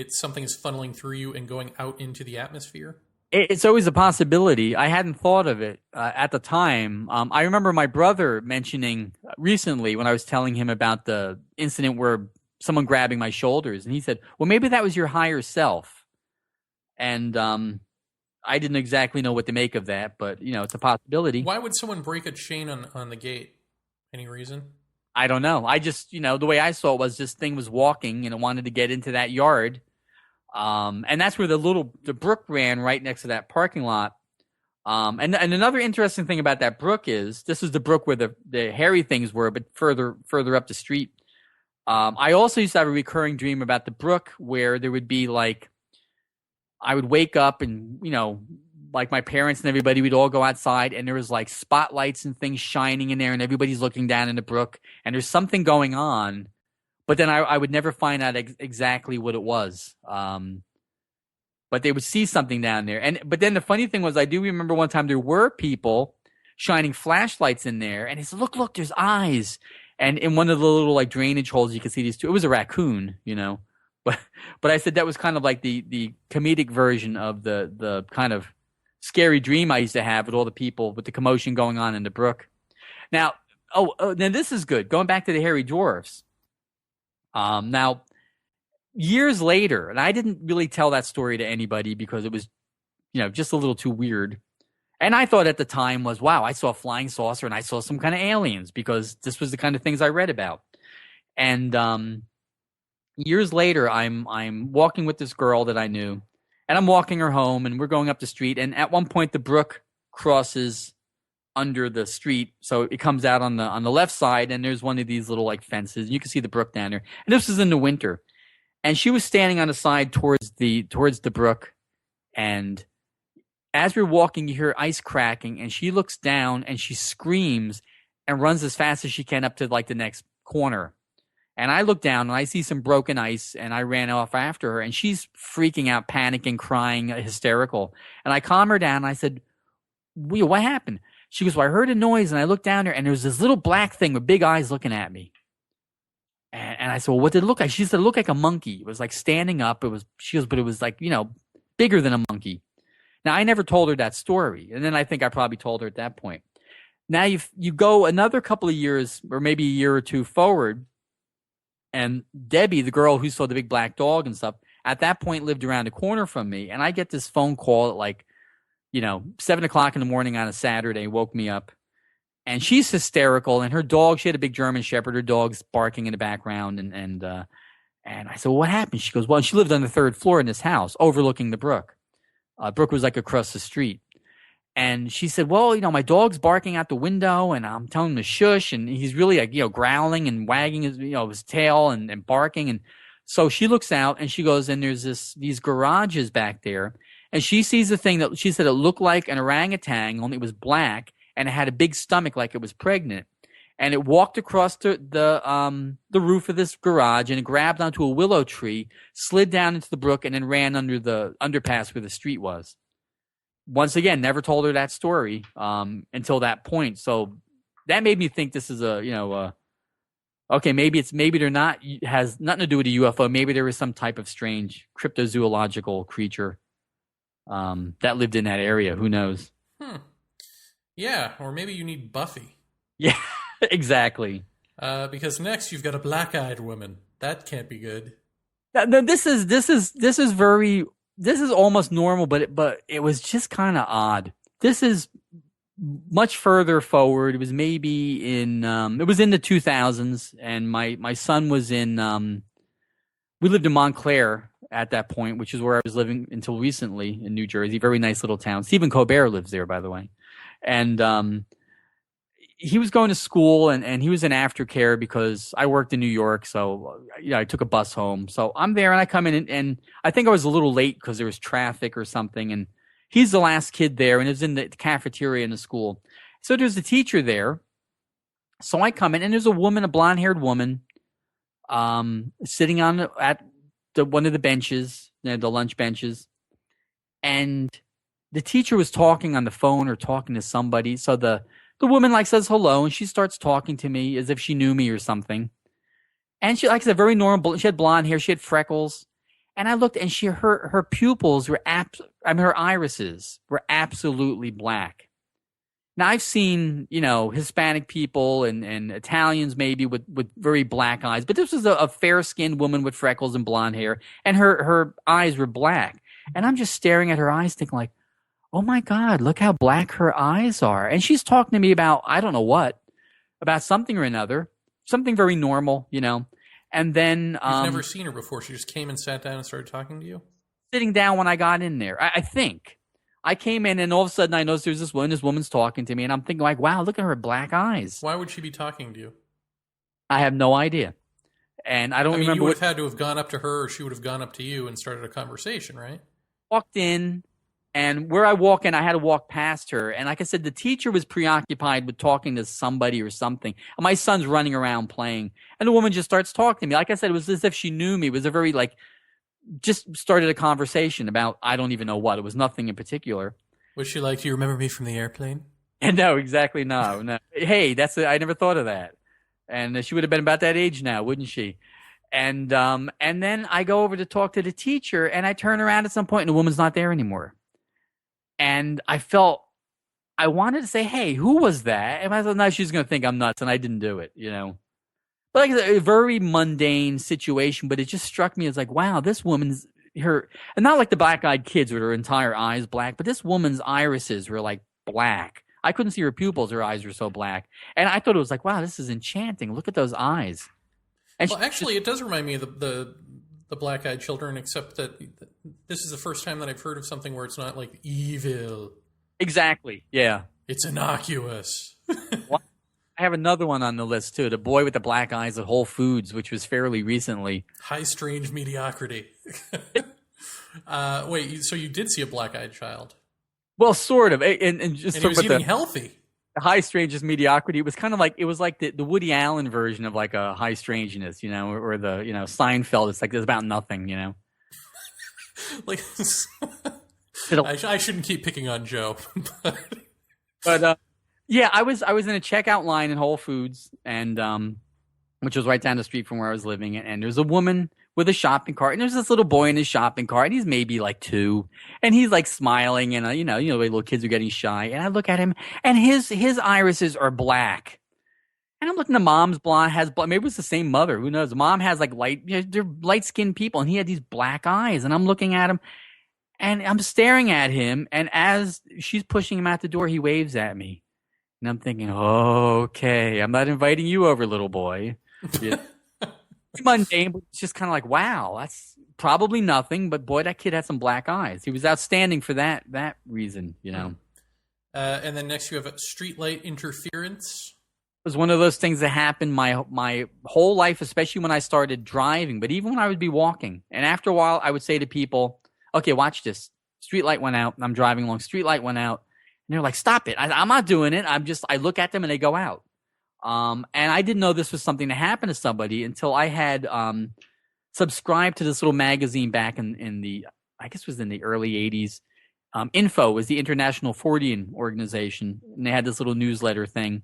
something is funneling through you and going out into the atmosphere? It's always a possibility. I hadn't thought of it at the time. I remember my brother mentioning recently when I was telling him about the incident where someone grabbing my shoulders, and he said, well, maybe that was your higher self. And I didn't exactly know what to make of that, but, it's a possibility. Why would someone break a chain on the gate? Any reason? I don't know. I just, the way I saw it was this thing was walking and it wanted to get into that yard. And that's where the brook ran right next to that parking lot. And another interesting thing about that brook is this is the brook where the hairy things were, but further up the street. I also used to have a recurring dream about the brook where there would be like, I would wake up and, like my parents and everybody, we'd all go outside and there was like spotlights and things shining in there and everybody's looking down in the brook and there's something going on, but then I would never find out exactly what it was. But they would see something down there. But then the funny thing was I do remember one time there were people shining flashlights in there and he said, look, there's eyes. And in one of the little like drainage holes, you could see these 2, it was a raccoon, but I said that was kind of like the comedic version of the kind of scary dream I used to have with all the people with the commotion going on in the brook. Now, now this is good. Going back to the hairy dwarfs. Now, years later, and I didn't really tell that story to anybody because it was, just a little too weird. And I thought at the time was, wow, I saw a flying saucer and I saw some kind of aliens because this was the kind of things I read about. And years later, I'm walking with this girl that I knew. And I'm walking her home, and we're going up the street. And at one point, the brook crosses under the street, so it comes out on the left side. And there's one of these little like fences. You can see the brook down there. And this was in the winter. And she was standing on the side towards the brook. And as we're walking, you hear ice cracking, and she looks down and she screams and runs as fast as she can up to like the next corner. And I look down and I see some broken ice, and I ran off after her, and she's freaking out, panicking, crying, hysterical. And I calm her down and I said, what happened? She goes, well, I heard a noise and I looked down there and there was this little black thing with big eyes looking at me. And I said, well, what did it look like? She said, it looked like a monkey. It was like standing up. She goes, but it was like, bigger than a monkey. Now, I never told her that story. And then I think I probably told her at that point. Now you go another couple of years or maybe a year or two forward, and Debbie, the girl who saw the big black dog and stuff, at that point lived around the corner from me. And I get this phone call at like, 7 o'clock in the morning on a Saturday, woke me up. And she's hysterical. And her dog, she had a big German Shepherd. Her dog's barking in the background. And I said, well, what happened? She goes, well, she lived on the third floor in this house overlooking the brook. Brook was like across the street. And she said, well, my dog's barking out the window and I'm telling him to shush. And he's really like, growling and wagging his, his tail and barking. And so she looks out and she goes, and there's these garages back there. And she sees the thing that she said it looked like an orangutan, only it was black and it had a big stomach like it was pregnant. And it walked across the roof of this garage and it grabbed onto a willow tree, slid down into the brook, and then ran under the underpass where the street was. Once again, never told her that story until that point. So that made me think this is okay, maybe they're not, has nothing to do with a UFO. Maybe there was some type of strange cryptozoological creature that lived in that area. Who knows? Yeah, or maybe you need Buffy. Yeah, exactly. Because next you've got a black-eyed woman. That can't be good. This is almost normal, but it was just kind of odd. This is much further forward. It was maybe in it was in the 2000s, and my son was in. We lived in Montclair at that point, which is where I was living until recently in New Jersey. Very nice little town. Stephen Colbert lives there, by the way, and he was going to school and he was in aftercare because I worked in New York. So, I took a bus home. So I'm there and I come in and I think I was a little late because there was traffic or something. And he's the last kid there and it was in the cafeteria in the school. So there's a teacher there. So I come in and there's a woman, a blonde haired woman, sitting at one of the benches, the lunch benches. And the teacher was talking on the phone or talking to somebody. So the woman says hello and she starts talking to me as if she knew me or something. And she, like I said, very normal. She had blonde hair. She had freckles. And I looked and her pupils were her irises were absolutely black. Now I've seen, Hispanic people and Italians maybe with very black eyes, but this was a fair skinned woman with freckles and blonde hair and her eyes were black. And I'm just staring at her eyes thinking like, oh my God, look how black her eyes are. And she's talking to me about, I don't know what, about something or another, something very normal, And then... You've never seen her before. She just came and sat down and started talking to you? Sitting down when I got in there, I think. I came in and all of a sudden I noticed there's this woman's talking to me and I'm thinking like, wow, look at her black eyes. Why would she be talking to you? I have no idea. And I don't remember... You would have had to have gone up to her or she would have gone up to you and started a conversation, right? Walked in... And where I walk in, I had to walk past her. And like I said, the teacher was preoccupied with talking to somebody or something. And my son's running around playing. And the woman just starts talking to me. Like I said, it was as if she knew me. It was a very, just started a conversation about, I don't even know what. It was nothing in particular. Was she like, do you remember me from the airplane? And no, exactly, no. Hey, I never thought of that. And she would have been about that age now, wouldn't she? And then I go over to talk to the teacher, and I turn around at some point, and the woman's not there anymore. And I wanted to say, hey, who was that? And I thought, no, she's going to think I'm nuts, and I didn't do it, But like I said, a very mundane situation, but it just struck me as like, wow, this woman's, and not like the black-eyed kids with her entire eyes black, but this woman's irises were like black. I couldn't see her pupils. Her eyes were so black. And I thought it was like, wow, this is enchanting. Look at those eyes. And well, actually, it does remind me of the black-eyed children, except that this is the first time that I've heard of something where it's not like evil. Exactly. Yeah. It's innocuous. I have another one on the list too. The boy with the black eyes at Whole Foods, which was fairly recently. High strange mediocrity. Wait, so you did see a black-eyed child? Well, sort of. And just and he was eating healthy. the high strangeness mediocrity. It was kind of like the Woody Allen version of like a high strangeness, or the Seinfeld. It's like there's about nothing. Like, It'll- I shouldn't keep picking on Joe, but But yeah, I was in a checkout line in Whole Foods, and which was right down the street from where I was living, and there's a woman with a shopping cart, and there's this little boy in his shopping cart, and he's maybe like 2, and he's like smiling, and the way little kids are getting shy, and I look at him, and his irises are black, and I'm looking. The mom's blonde, maybe it was the same mother, who knows? The mom has like they're light skinned people, and he had these black eyes, and I'm looking at him, and I'm staring at him, and as she's pushing him out the door, he waves at me, and I'm thinking, okay, I'm not inviting you over, little boy. Yeah. Mundane, but it's just kind of like, wow, that's probably nothing, but boy, that kid had some black eyes. He was outstanding for that reason, and then next you have streetlight interference. It was one of those things that happened my whole life, especially when I started driving, but even when I would be walking. And after a while, I would say to people, okay, watch this. Streetlight went out, and I'm driving along. Streetlight went out, and they're like, stop it. I'm not doing it. I look at them, and they go out. And I didn't know this was something that happened to somebody until I had subscribed to this little magazine back in the, I guess it was in the early 80s. Info was the International Fortean Organization, and they had this little newsletter thing.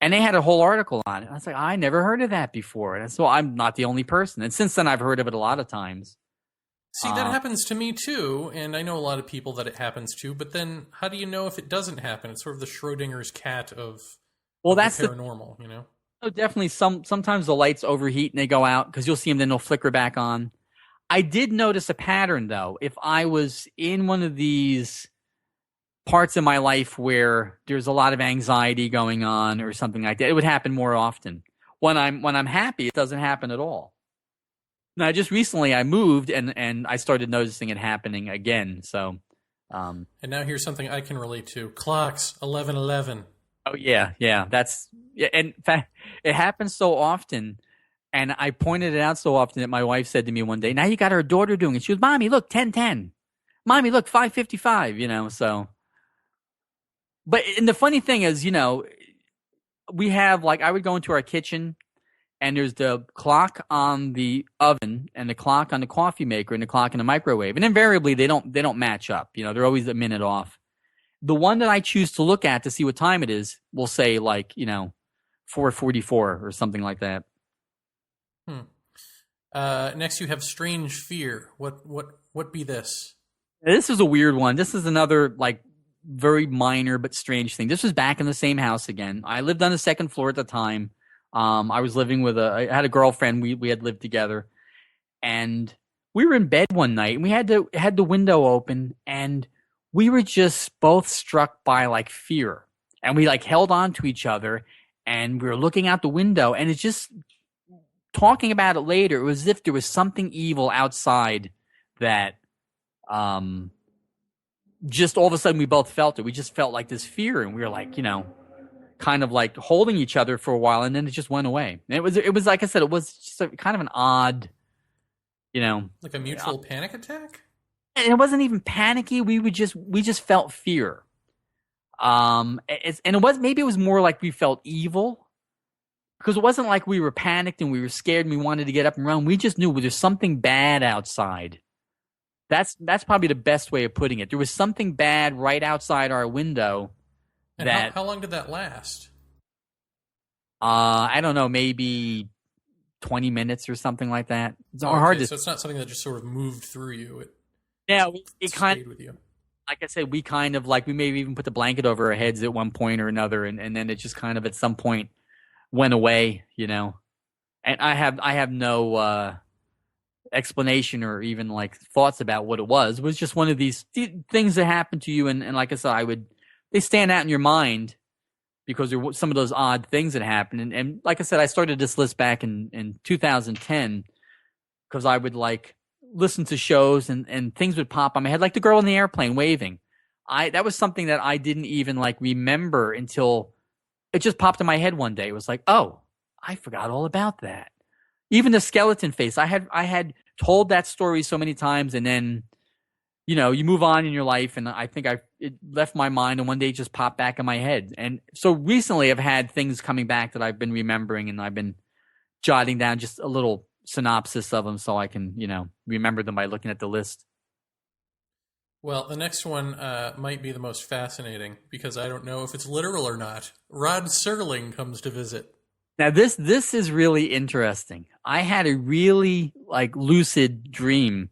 And they had a whole article on it. I was like, I never heard of that before. And so I'm not the only person. And since then, I've heard of it a lot of times. See, that happens to me too, and I know a lot of people that it happens to, but then how do you know if it doesn't happen? It's sort of the Schrodinger's cat of that's the paranormal, Oh, definitely. Sometimes the lights overheat and they go out because you'll see them, then they'll flicker back on. I did notice a pattern, though. If I was in one of these parts of my life where there's a lot of anxiety going on or something like that, it would happen more often. When I'm happy, it doesn't happen at all. Now, just recently I moved and I started noticing it happening again. So, and now here's something I can relate to: clocks, 11:11. Oh yeah. And in fact, it happens so often, and I pointed it out so often that my wife said to me one day, "Now you got our daughter doing it." She was, "Mommy, look, 10:10. Mommy, look, 5:55." So. But and the funny thing is, we have I would go into our kitchen, and there's the clock on the oven, and the clock on the coffee maker, and the clock in the microwave, and invariably they don't match up. They're always a minute off. The one that I choose to look at to see what time it is will say 4:44 or something like that. Next, you have strange fear. What be this? This is a weird one. This is another very minor but strange thing. This was back in the same house again. I lived on the second floor at the time. I was living I had a girlfriend. We had lived together, and we were in bed one night, and we had the window open, and we were just both struck by fear, and we held on to each other, and we were looking out the window, and it's just talking about it later. It was as if there was something evil outside that, just all of a sudden we both felt it. We just felt this fear, and we were kind of holding each other for a while, and then it just went away. And it was like I said, it was just kind of an odd, like a mutual panic attack. And it wasn't even panicky. We just felt fear. And maybe it was more like we felt evil, because it wasn't like we were panicked and we were scared and we wanted to get up and run. We just knew there's something bad outside. That's probably the best way of putting it. There was something bad right outside our window. And how long did that last? I don't know, maybe 20 minutes or something like that. It's hard to. So it's not something that just sort of moved through you. It kind stayed of, with you. like I said, we kind of we maybe even put the blanket over our heads at one point or another, and then it just kind of at some point went away, And I have no explanation or even thoughts about what it was. It was just one of these things that happened to you, and like I said, they stand out in your mind because there were some of those odd things that happened. And like I said, I started this list back in 2010 because I would listen to shows and things would pop on my head, like the girl in the airplane waving. That was something that I didn't even remember until it just popped in my head one day. It was oh, I forgot all about that. Even the skeleton face, I had told that story so many times, and then you move on in your life, and I think it left my mind, and one day it just popped back in my head. And so recently I've had things coming back that I've been remembering, and I've been jotting down just a little synopsis of them so I can, remember them by looking at the list. Well, the next one might be the most fascinating because I don't know if it's literal or not. Rod Serling comes to visit. Now, this is really interesting. I had a really lucid dream.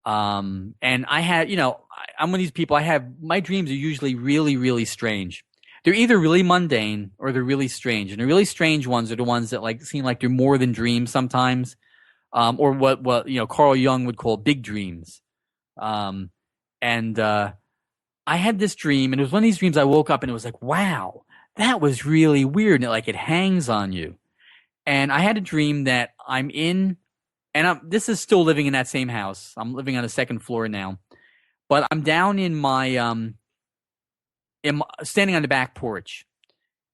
And I had, I'm one of these people, my dreams are usually really, really strange. They're either really mundane or they're really strange. And the really strange ones are the ones that seem like they're more than dreams sometimes. Or what Carl Jung would call big dreams. And I had this dream, and it was one of these dreams I woke up and it was like, wow, that was really weird. And it hangs on you. And I had a dream that I'm in, and this is still living in that same house. I'm living on the second floor now, but I'm down in standing on the back porch,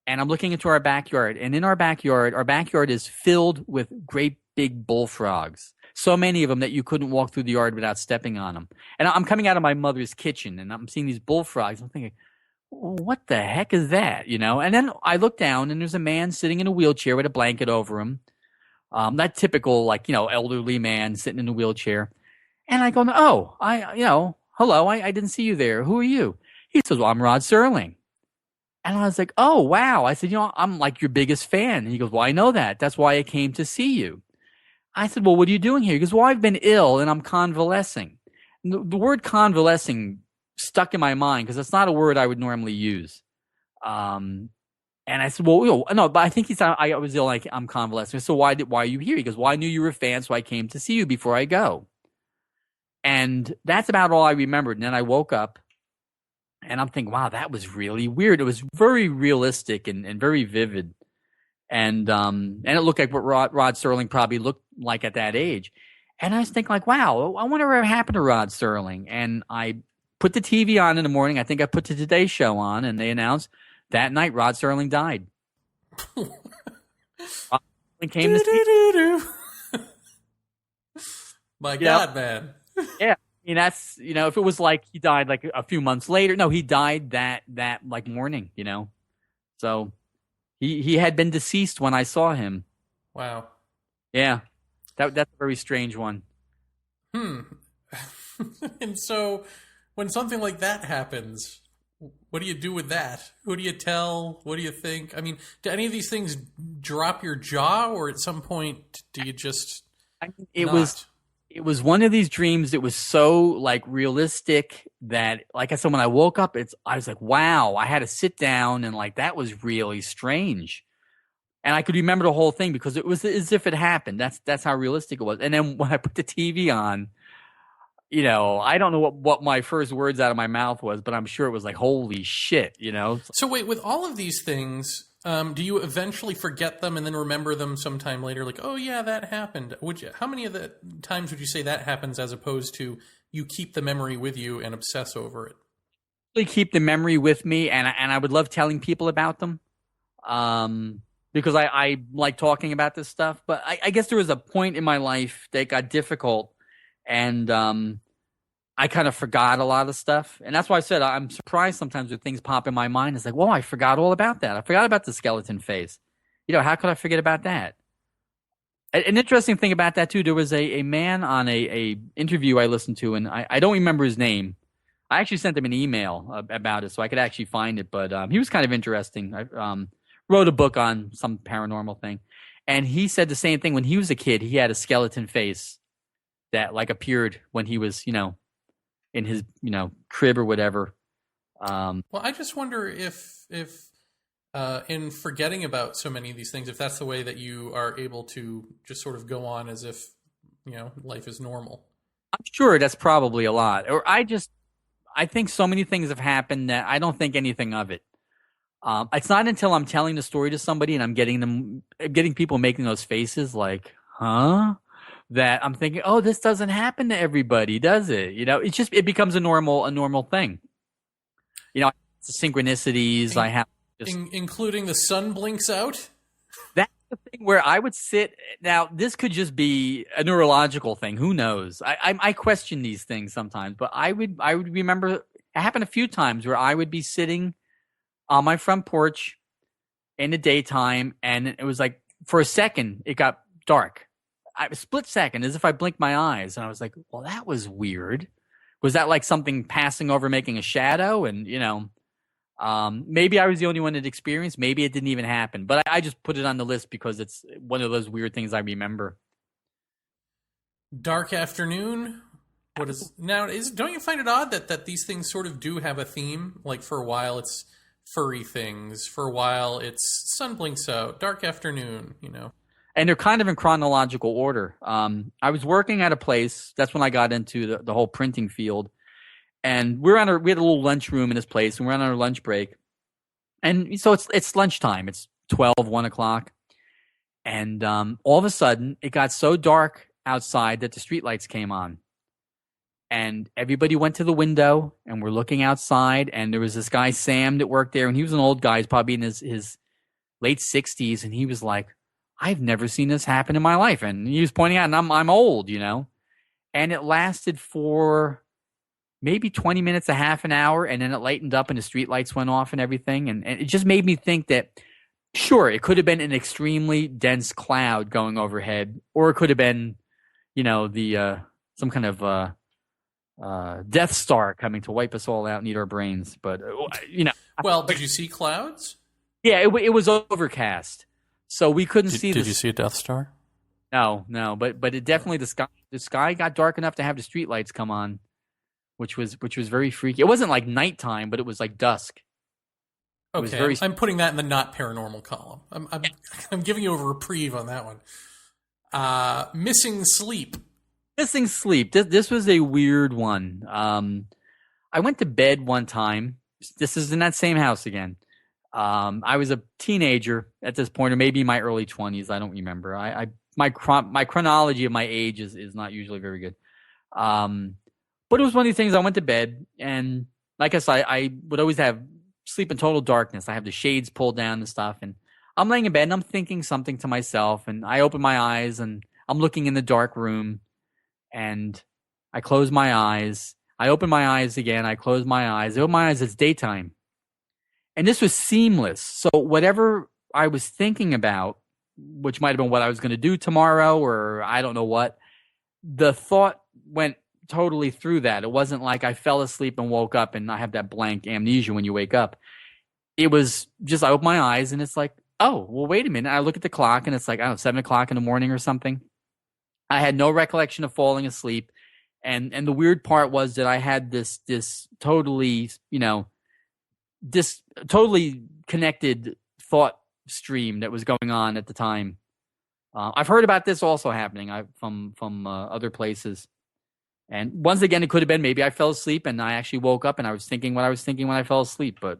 and I'm looking into our backyard. And in our backyard is filled with great big bullfrogs. So many of them that you couldn't walk through the yard without stepping on them. And I'm coming out of my mother's kitchen, and I'm seeing these bullfrogs. I'm thinking, what the heck is that? And then I look down, and there's a man sitting in a wheelchair with a blanket over him. That typical, elderly man sitting in a wheelchair. And I go, oh, hello, I didn't see you there. Who are you? He says, well, I'm Rod Serling. And I was like, oh, wow. I said, I'm your biggest fan. And he goes, well, I know that. That's why I came to see you. I said, well, what are you doing here? He goes, well, I've been ill and I'm convalescing. And the word convalescing stuck in my mind because it's not a word I would normally use. And I said, well, no, but I think I was ill, I'm convalescing. So why are you here? He goes, well, I knew you were a fan, so I came to see you before I go. And that's about all I remembered. And then I woke up and I'm thinking, wow, that was really weird. It was very realistic and very vivid. And it looked like what Rod Serling probably looked like at that age. And I was thinking wow, I wonder what happened to Rod Serling. And I put the TV on in the morning. I think I put the Today Show on, and they announced that night Rod Serling died. Rod Serling came to see. My God, man. Yeah. I mean, that's, if it was he died a few months later. No, he died that morning, So he had been deceased when I saw him. Wow. Yeah. That's a very strange one. And so when something like that happens, what do you do with that? Who do you tell? What do you think? I mean, do any of these things drop your jaw, or at some point do you just It was one of these dreams that was so realistic that, like I said, when I woke up, I was like, wow, I had to sit down and that was really strange. And I could remember the whole thing because it was as if it happened. That's how realistic it was. And then when I put the TV on, I don't know what my first words out of my mouth was, but I'm sure it was holy shit, So wait, with all of these things, do you eventually forget them and then remember them sometime later? Oh yeah, that happened. How many of the times would you say that happens as opposed to you keep the memory with you and obsess over it? I keep the memory with me, and I would love telling people about them. Because I like talking about this stuff. But I guess there was a point in my life that got difficult, and I kind of forgot a lot of stuff. And that's why I said I'm surprised sometimes when things pop in my mind. It's whoa, I forgot all about that. I forgot about the skeleton face. How could I forget about that? An interesting thing about that, too, there was a man on a interview I listened to, and I don't remember his name. I actually sent him an email about it so I could actually find it. But he was kind of interesting. I wrote a book on some paranormal thing. And he said the same thing. When he was a kid, he had a skeleton face that appeared when he was, in his, crib or whatever. Well, I just wonder if in forgetting about so many of these things, if that's the way that you are able to just sort of go on as if, life is normal. I'm sure that's probably a lot. Or I think so many things have happened that I don't think anything of it. It's not until I'm telling the story to somebody and I'm getting people making those faces huh? That I'm thinking, oh, this doesn't happen to everybody, does it? It becomes a normal thing. It's the synchronicities I have. Including the sun blinks out? That's the thing where I would sit. Now, this could just be a neurological thing. Who knows? I question these things sometimes, but I would remember It happened a few times where I would be sitting on my front porch in the daytime, and it was like for a second it got dark. A split second, as if I blinked my eyes, and I was like, well, that was weird. Was that like something passing over, making a shadow? And, maybe I was the only one that experienced. Maybe it didn't even happen. But I just put it on the list because it's one of those weird things I remember. Dark afternoon. What is now? Don't you find it odd that these things sort of do have a theme? Like for a while it's furry things. For a while it's sun blinks out. Dark afternoon. And they're kind of in chronological order. I was working at a place. That's when I got into the whole printing field. And we had a little lunchroom in this place, and we're on our lunch break. And so it's lunchtime. It's 1 o'clock. And all of a sudden, it got so dark outside that the streetlights came on. And everybody went to the window, and we're looking outside. And there was this guy, Sam, that worked there. And he was an old guy. He's probably in his late 60s. And he was like, I've never seen this happen in my life. And he was pointing out, and I'm old, And it lasted for maybe 20 minutes, a half an hour, and then it lightened up and the streetlights went off and everything. And it just made me think that, sure, it could have been an extremely dense cloud going overhead, or it could have been, some kind of Death Star coming to wipe us all out and eat our brains. But, Well, did you see clouds? Yeah, it was overcast. So we couldn't see. Did you see a Death Star? No, but it definitely the sky got dark enough to have the streetlights come on, which was very freaky. It wasn't like nighttime, but it was like dusk. Okay, I'm putting that in the not paranormal column. I'm giving you a reprieve on that one. Missing sleep. Missing sleep. This was a weird one. I went to bed one time. This is in that same house again. I was a teenager at this point, or maybe my early 20s. I don't remember. My chronology of my age is not usually very good. But it was one of these things. I went to bed, and like I said, I would always have sleep in total darkness. I have the shades pulled down and stuff, and I'm laying in bed and I'm thinking something to myself, and I open my eyes and I'm looking in the dark room, and I close my eyes. I open my eyes again. I close my eyes. I open my eyes. It's daytime. And this was seamless. So whatever I was thinking about, which might have been what I was going to do tomorrow, or I don't know what, the thought went totally through that. It wasn't like I fell asleep and woke up and I have that blank amnesia when you wake up. It was just I open my eyes and it's like, oh, well, wait a minute. I look at the clock and it's like, I don't know, 7 o'clock in the morning or something. I had no recollection of falling asleep. And the weird part was that I had this totally, this totally connected thought stream that was going on at the time. I've heard about this also happening from other places. And once again, it could have been maybe I fell asleep and I actually woke up and I was thinking what I was thinking when I fell asleep. But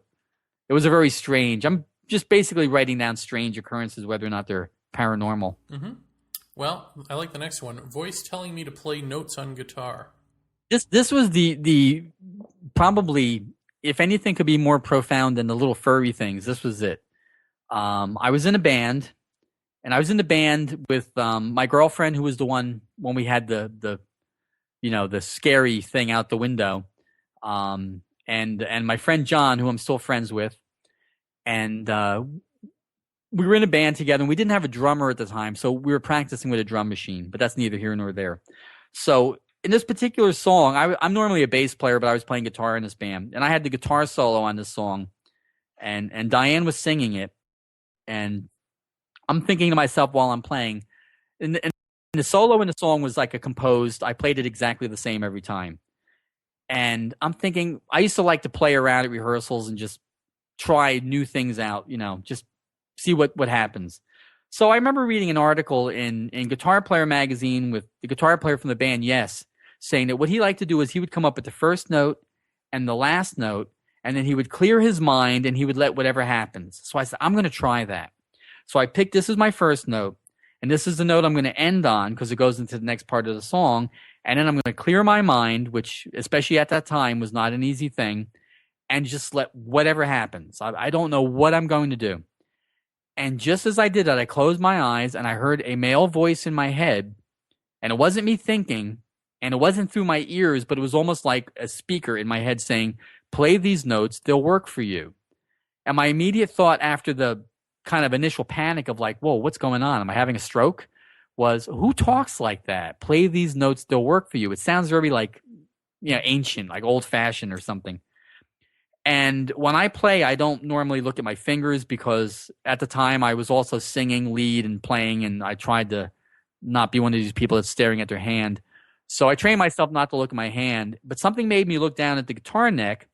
it was a very strange. I'm just basically writing down strange occurrences, whether or not they're paranormal. Mm-hmm. Well, I like the next one. Voice telling me to play notes on guitar. This was the probably, if anything could be more profound than the little furry things, this was it. I was in a band, and I was in the band with my girlfriend, who was the one when we had the scary thing out the window, and my friend John, who I'm still friends with, and we were in a band together, and we didn't have a drummer at the time, so we were practicing with a drum machine, but that's neither here nor there. So in this particular song, I'm normally a bass player, but I was playing guitar in this band, and I had the guitar solo on this song, and Diane was singing it, and I'm thinking to myself while I'm playing, and the solo in the song was like a composed, I played it exactly the same every time. And I'm thinking, I used to like to play around at rehearsals and just try new things out, just see what happens. So I remember reading an article in Guitar Player magazine with the guitar player from the band Yes, saying that what he liked to do is he would come up with the first note and the last note, and then he would clear his mind and he would let whatever happens. So I said, I'm going to try that. So I picked, this is my first note, and this is the note I'm going to end on because it goes into the next part of the song. And then I'm going to clear my mind, which especially at that time was not an easy thing, and just let whatever happens. I don't know what I'm going to do. And just as I did that, I closed my eyes and I heard a male voice in my head, and it wasn't me thinking, and it wasn't through my ears, but it was almost like a speaker in my head saying, play these notes, they'll work for you. And my immediate thought after the kind of initial panic of like, whoa, what's going on? Am I having a stroke? Was, who talks like that? Play these notes, they'll work for you. It sounds very like, ancient, like old fashioned or something. And when I play, I don't normally look at my fingers because at the time I was also singing lead and playing, and I tried to not be one of these people that's staring at their hand. So I trained myself not to look at my hand, but something made me look down at the guitar neck,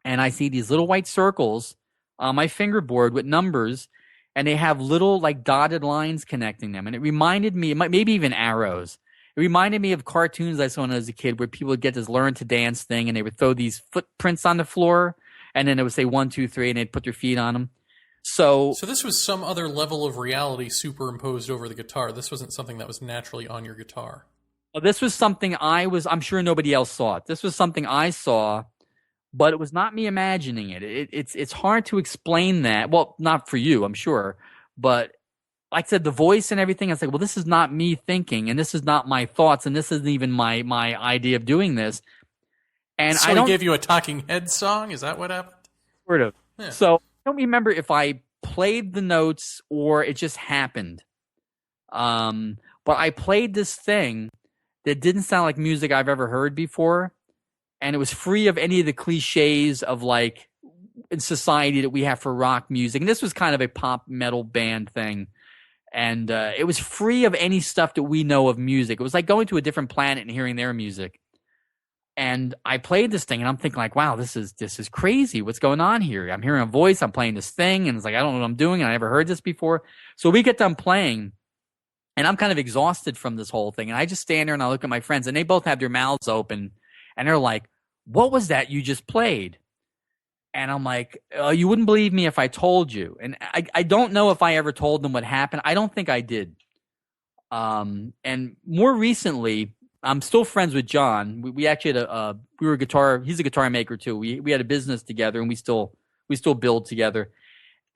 and I see these little white circles on my fingerboard with numbers, and they have little like dotted lines connecting them. And it reminded me, maybe even arrows. It reminded me of cartoons I saw when I was a kid where people would get this learn to dance thing, and they would throw these footprints on the floor, and then it would say 1, 2, 3, and they'd put their feet on them. So this was some other level of reality superimposed over the guitar. This wasn't something that was naturally on your guitar. This was something I'm sure nobody else saw it. This was something I saw, but it was not me imagining it. It's hard to explain that. Well, not for you, I'm sure. But like I said, the voice and everything, I was like, well, this is not me thinking, and this is not my thoughts, and this isn't even my idea of doing this. And so he gave you a Talking Heads song? Is that what happened? Sort of. Yeah. So I don't remember if I played the notes or it just happened. But I played this thing that didn't sound like music I've ever heard before. And it was free of any of the cliches of like in society that we have for rock music. And this was kind of a pop metal band thing. And it was free of any stuff that we know of music. It was like going to a different planet and hearing their music. And I played this thing and I'm thinking like, wow, this is crazy. What's going on here? I'm hearing a voice. I'm playing this thing. And it's like, I don't know what I'm doing. And I never heard this before. So we get done playing and I'm kind of exhausted from this whole thing. And I just stand there and I look at my friends and they both have their mouths open. And they're like, what was that you just played? And I'm like, you wouldn't believe me if I told you. And I don't know if I ever told them what happened. I don't think I did. And more recently, I'm still friends with John. We actually had he's a guitar maker too. We had a business together and we still build together.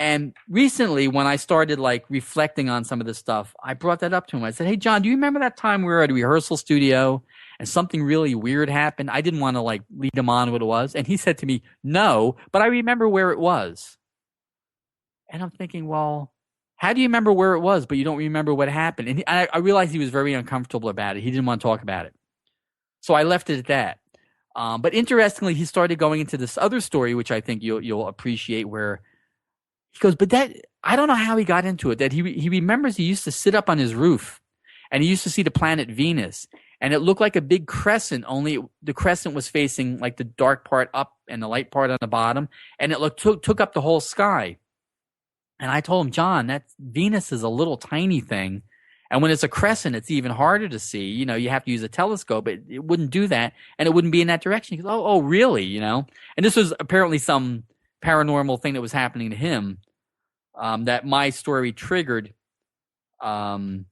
And recently when I started like reflecting on some of this stuff, I brought that up to him. I said, hey, John, do you remember that time we were at a rehearsal studio and something really weird happened? I didn't want to like lead him on what it was. And he said to me, no, but I remember where it was. And I'm thinking, well, how do you remember where it was, but you don't remember what happened? And I realized he was very uncomfortable about it. He didn't want to talk about it. So I left it at that. But interestingly, he started going into this other story, which I think you'll appreciate, where he goes, but that, I don't know how he got into it, that he remembers he used to sit up on his roof and he used to see the planet Venus. And it looked like a big crescent, only the crescent was facing like the dark part up and the light part on the bottom. And it took up the whole sky. And I told him, John, that Venus is a little tiny thing. And when it's a crescent, it's even harder to see. You know, you have to use a telescope. It wouldn't do that. And it wouldn't be in that direction. He goes, oh, really? You know? And this was apparently some paranormal thing that was happening to him that my story triggered. And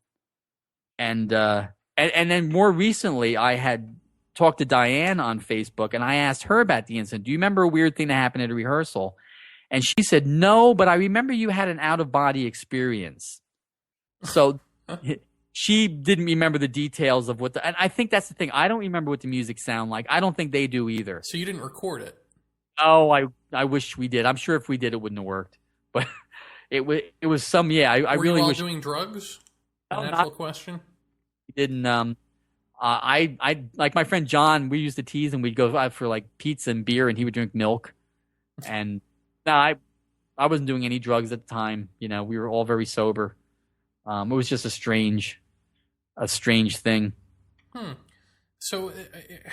then more recently, I had talked to Diane on Facebook, and I asked her about the incident. Do you remember a weird thing that happened at a rehearsal? And she said, no, but I remember you had an out-of-body experience. So she didn't remember the details of and I think that's the thing. I don't remember what the music sounded like. I don't think they do either. So you didn't record it? Oh, I wish we did. I'm sure if we did, it wouldn't have worked. But it was some, yeah, I Were really you all wish. doing drugs? No, Natural question. Didn't, I like my friend John, we used to tease and we'd go out for like pizza and beer and he would drink milk. And no, I wasn't doing any drugs at the time. You know, we were all very sober. It was just a strange thing. So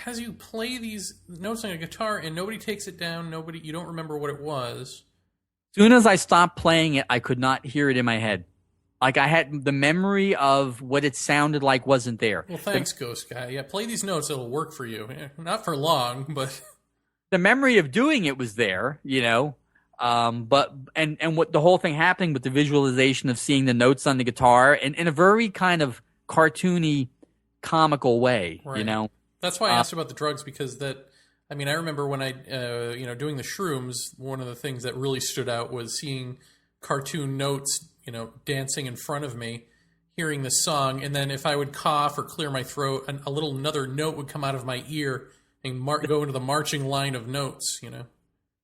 as you play these notes on a guitar and nobody takes it down, you don't remember what it was. As soon as I stopped playing it, I could not hear it in my head. Like I had the memory of what it sounded like wasn't there. Well, thanks, Ghost Guy. Yeah, play these notes; it'll work for you. Not for long, but the memory of doing it was there. You know. But what the whole thing happening with the visualization of seeing the notes on the guitar and in a very kind of cartoony, comical way, right. You know. That's why I asked about the drugs, because I remember when I, doing the shrooms, one of the things that really stood out was seeing cartoon notes, dancing in front of me, hearing the song, and then if I would cough or clear my throat, another note would come out of my ear and go into the marching line of notes, you know.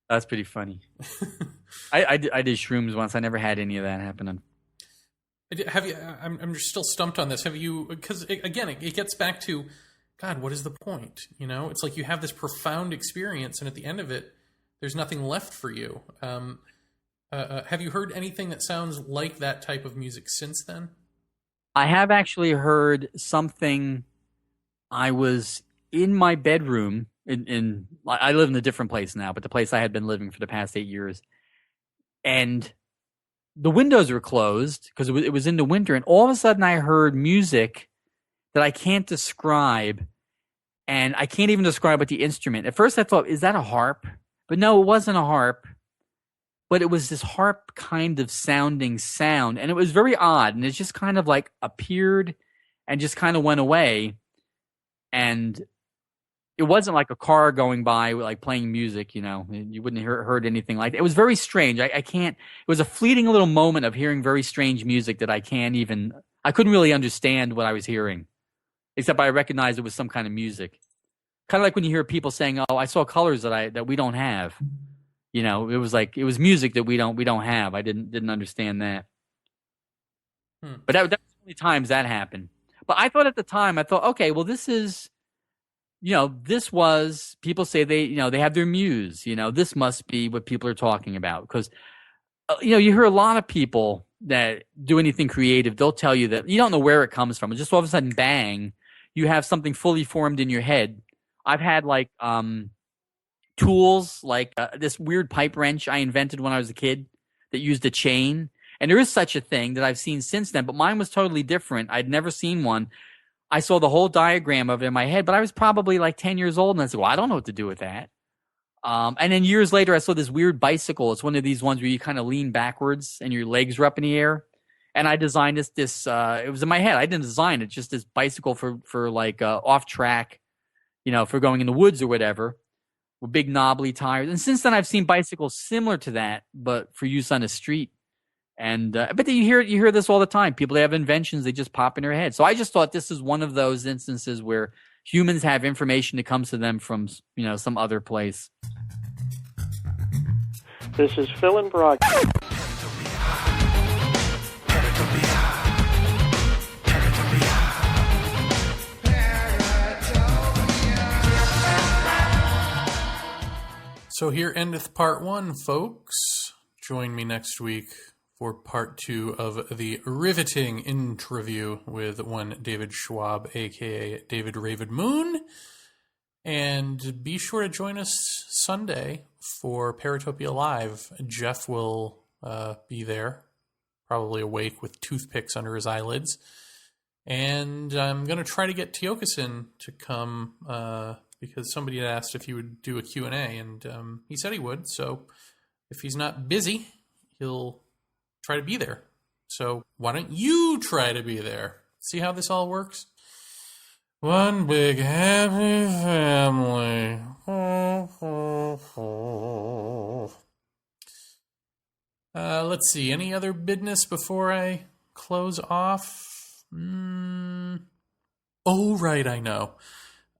That's pretty funny. I did shrooms once. I never had any of that happen. Have you? I'm just still stumped on this. Have you? Because again, it gets back to, God, what is the point? You know, it's like you have this profound experience, and at the end of it, there's nothing left for you. Have you heard anything that sounds like that type of music since then? I have actually heard something. I was in my bedroom. I live in a different place now, but the place I had been living for the past 8 years, and the windows were closed because it was in the winter, and all of a sudden I heard music that I can't describe, and I can't even describe what the instrument. At first I thought, is that a harp? But no, it wasn't a harp. But it was this harp kind of sounding sound, and it was very odd, and it just kind of like appeared and just kind of went away, and it wasn't like a car going by, like playing music, you know. You wouldn't have heard anything like that. It was very strange. I can't. It was a fleeting little moment of hearing very strange music that I couldn't really understand what I was hearing, except I recognized it was some kind of music. Kind of like when you hear people saying, "Oh, I saw colors that we don't have." You know, it was music that we don't have. I didn't understand that. But that was the only times that happened. But I thought at the time, okay, well, this is. You know, this was, people say they have their muse, you know, this must be what people are talking about. Because, you know, you hear a lot of people that do anything creative, they'll tell you that you don't know where it comes from. It's just all of a sudden, bang, you have something fully formed in your head. I've had like tools, like this weird pipe wrench I invented when I was a kid that used a chain. And there is such a thing that I've seen since then, but mine was totally different. I'd never seen one. I saw the whole diagram of it in my head, but I was probably like 10 years old, and I said, well, I don't know what to do with that. And then years later, I saw this weird bicycle. It's one of these ones where you kind of lean backwards and your legs are up in the air. And I designed this it was in my head. I didn't design it, just this bicycle for like off track, you know, for going in the woods or whatever, with big knobbly tires. And since then, I've seen bicycles similar to that, but for use on the street. And but you hear this all the time. People that have inventions, they just pop in their head. So I just thought this is one of those instances where humans have information that comes to them from, you know, some other place. This is Phil and Brock. So here endeth part 1, folks. Join me next week for part 2 of the riveting interview with one David Schwab, a.k.a. David Raven Moon. And be sure to join us Sunday for Paratopia Live. Jeff will be there, probably awake with toothpicks under his eyelids. And I'm going to try to get Teokasin to come because somebody had asked if he would do a Q&A, and he said he would. So if he's not busy, he'll try to be there. So why don't you try to be there? See how this all works? One big happy family. Let's see. Any other business before I close off? Oh, right, I know.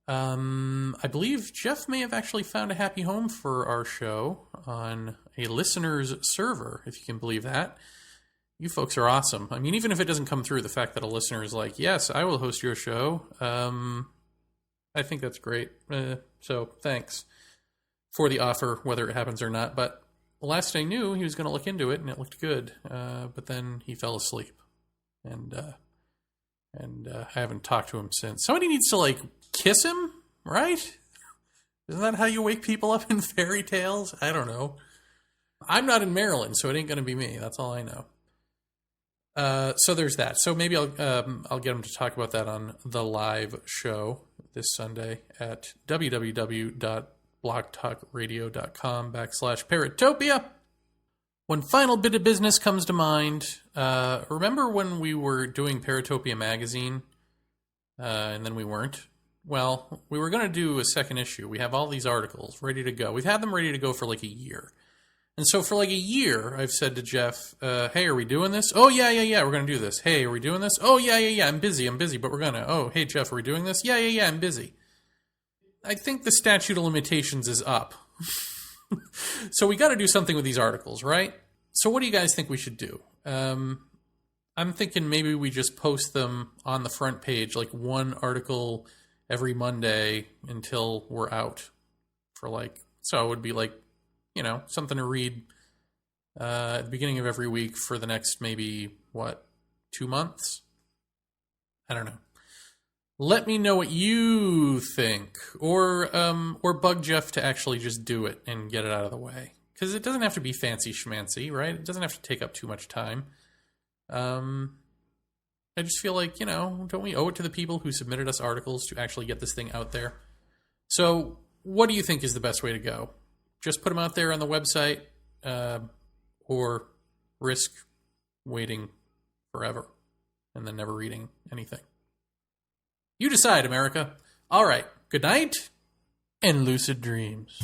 I believe Jeff may have actually found a happy home for our show on a listener's server, if you can believe that. You folks are awesome. I mean, even if it doesn't come through, the fact that a listener is like, yes, I will host your show, I think that's great. So thanks for the offer, whether it happens or not. But last I knew, he was going to look into it, and it looked good. But then he fell asleep. And I haven't talked to him since. Somebody needs to, like, kiss him, right? Isn't that how you wake people up in fairy tales? I don't know. I'm not in Maryland, so it ain't going to be me. That's all I know. So there's that. So maybe I'll get him to talk about that on the live show this Sunday at www.blogtalkradio.com/Paratopia. One final bit of business comes to mind. Remember when we were doing Paratopia magazine, and then we weren't? Well, we were going to do a second issue. We have all these articles ready to go. We've had them ready to go for like a year. And so for like a year, I've said to Jeff, hey, are we doing this? Oh, yeah, we're going to do this. Hey, are we doing this? Oh, yeah, I'm busy, but we're going to. Oh, hey, Jeff, are we doing this? Yeah, I'm busy. I think the statute of limitations is up. So we got to do something with these articles, right? So what do you guys think we should do? I'm thinking maybe we just post them on the front page, like one article every Monday until we're out for so it would be something to read at the beginning of every week for the next maybe, 2 months? I don't know. Let me know what you think, or bug Jeff to actually just do it and get it out of the way. Because it doesn't have to be fancy schmancy, right? It doesn't have to take up too much time. I just feel like, don't we owe it to the people who submitted us articles to actually get this thing out there? So what do you think is the best way to go? Just put them out there on the website, or risk waiting forever and then never reading anything? You decide, America. All right. Good night and lucid dreams.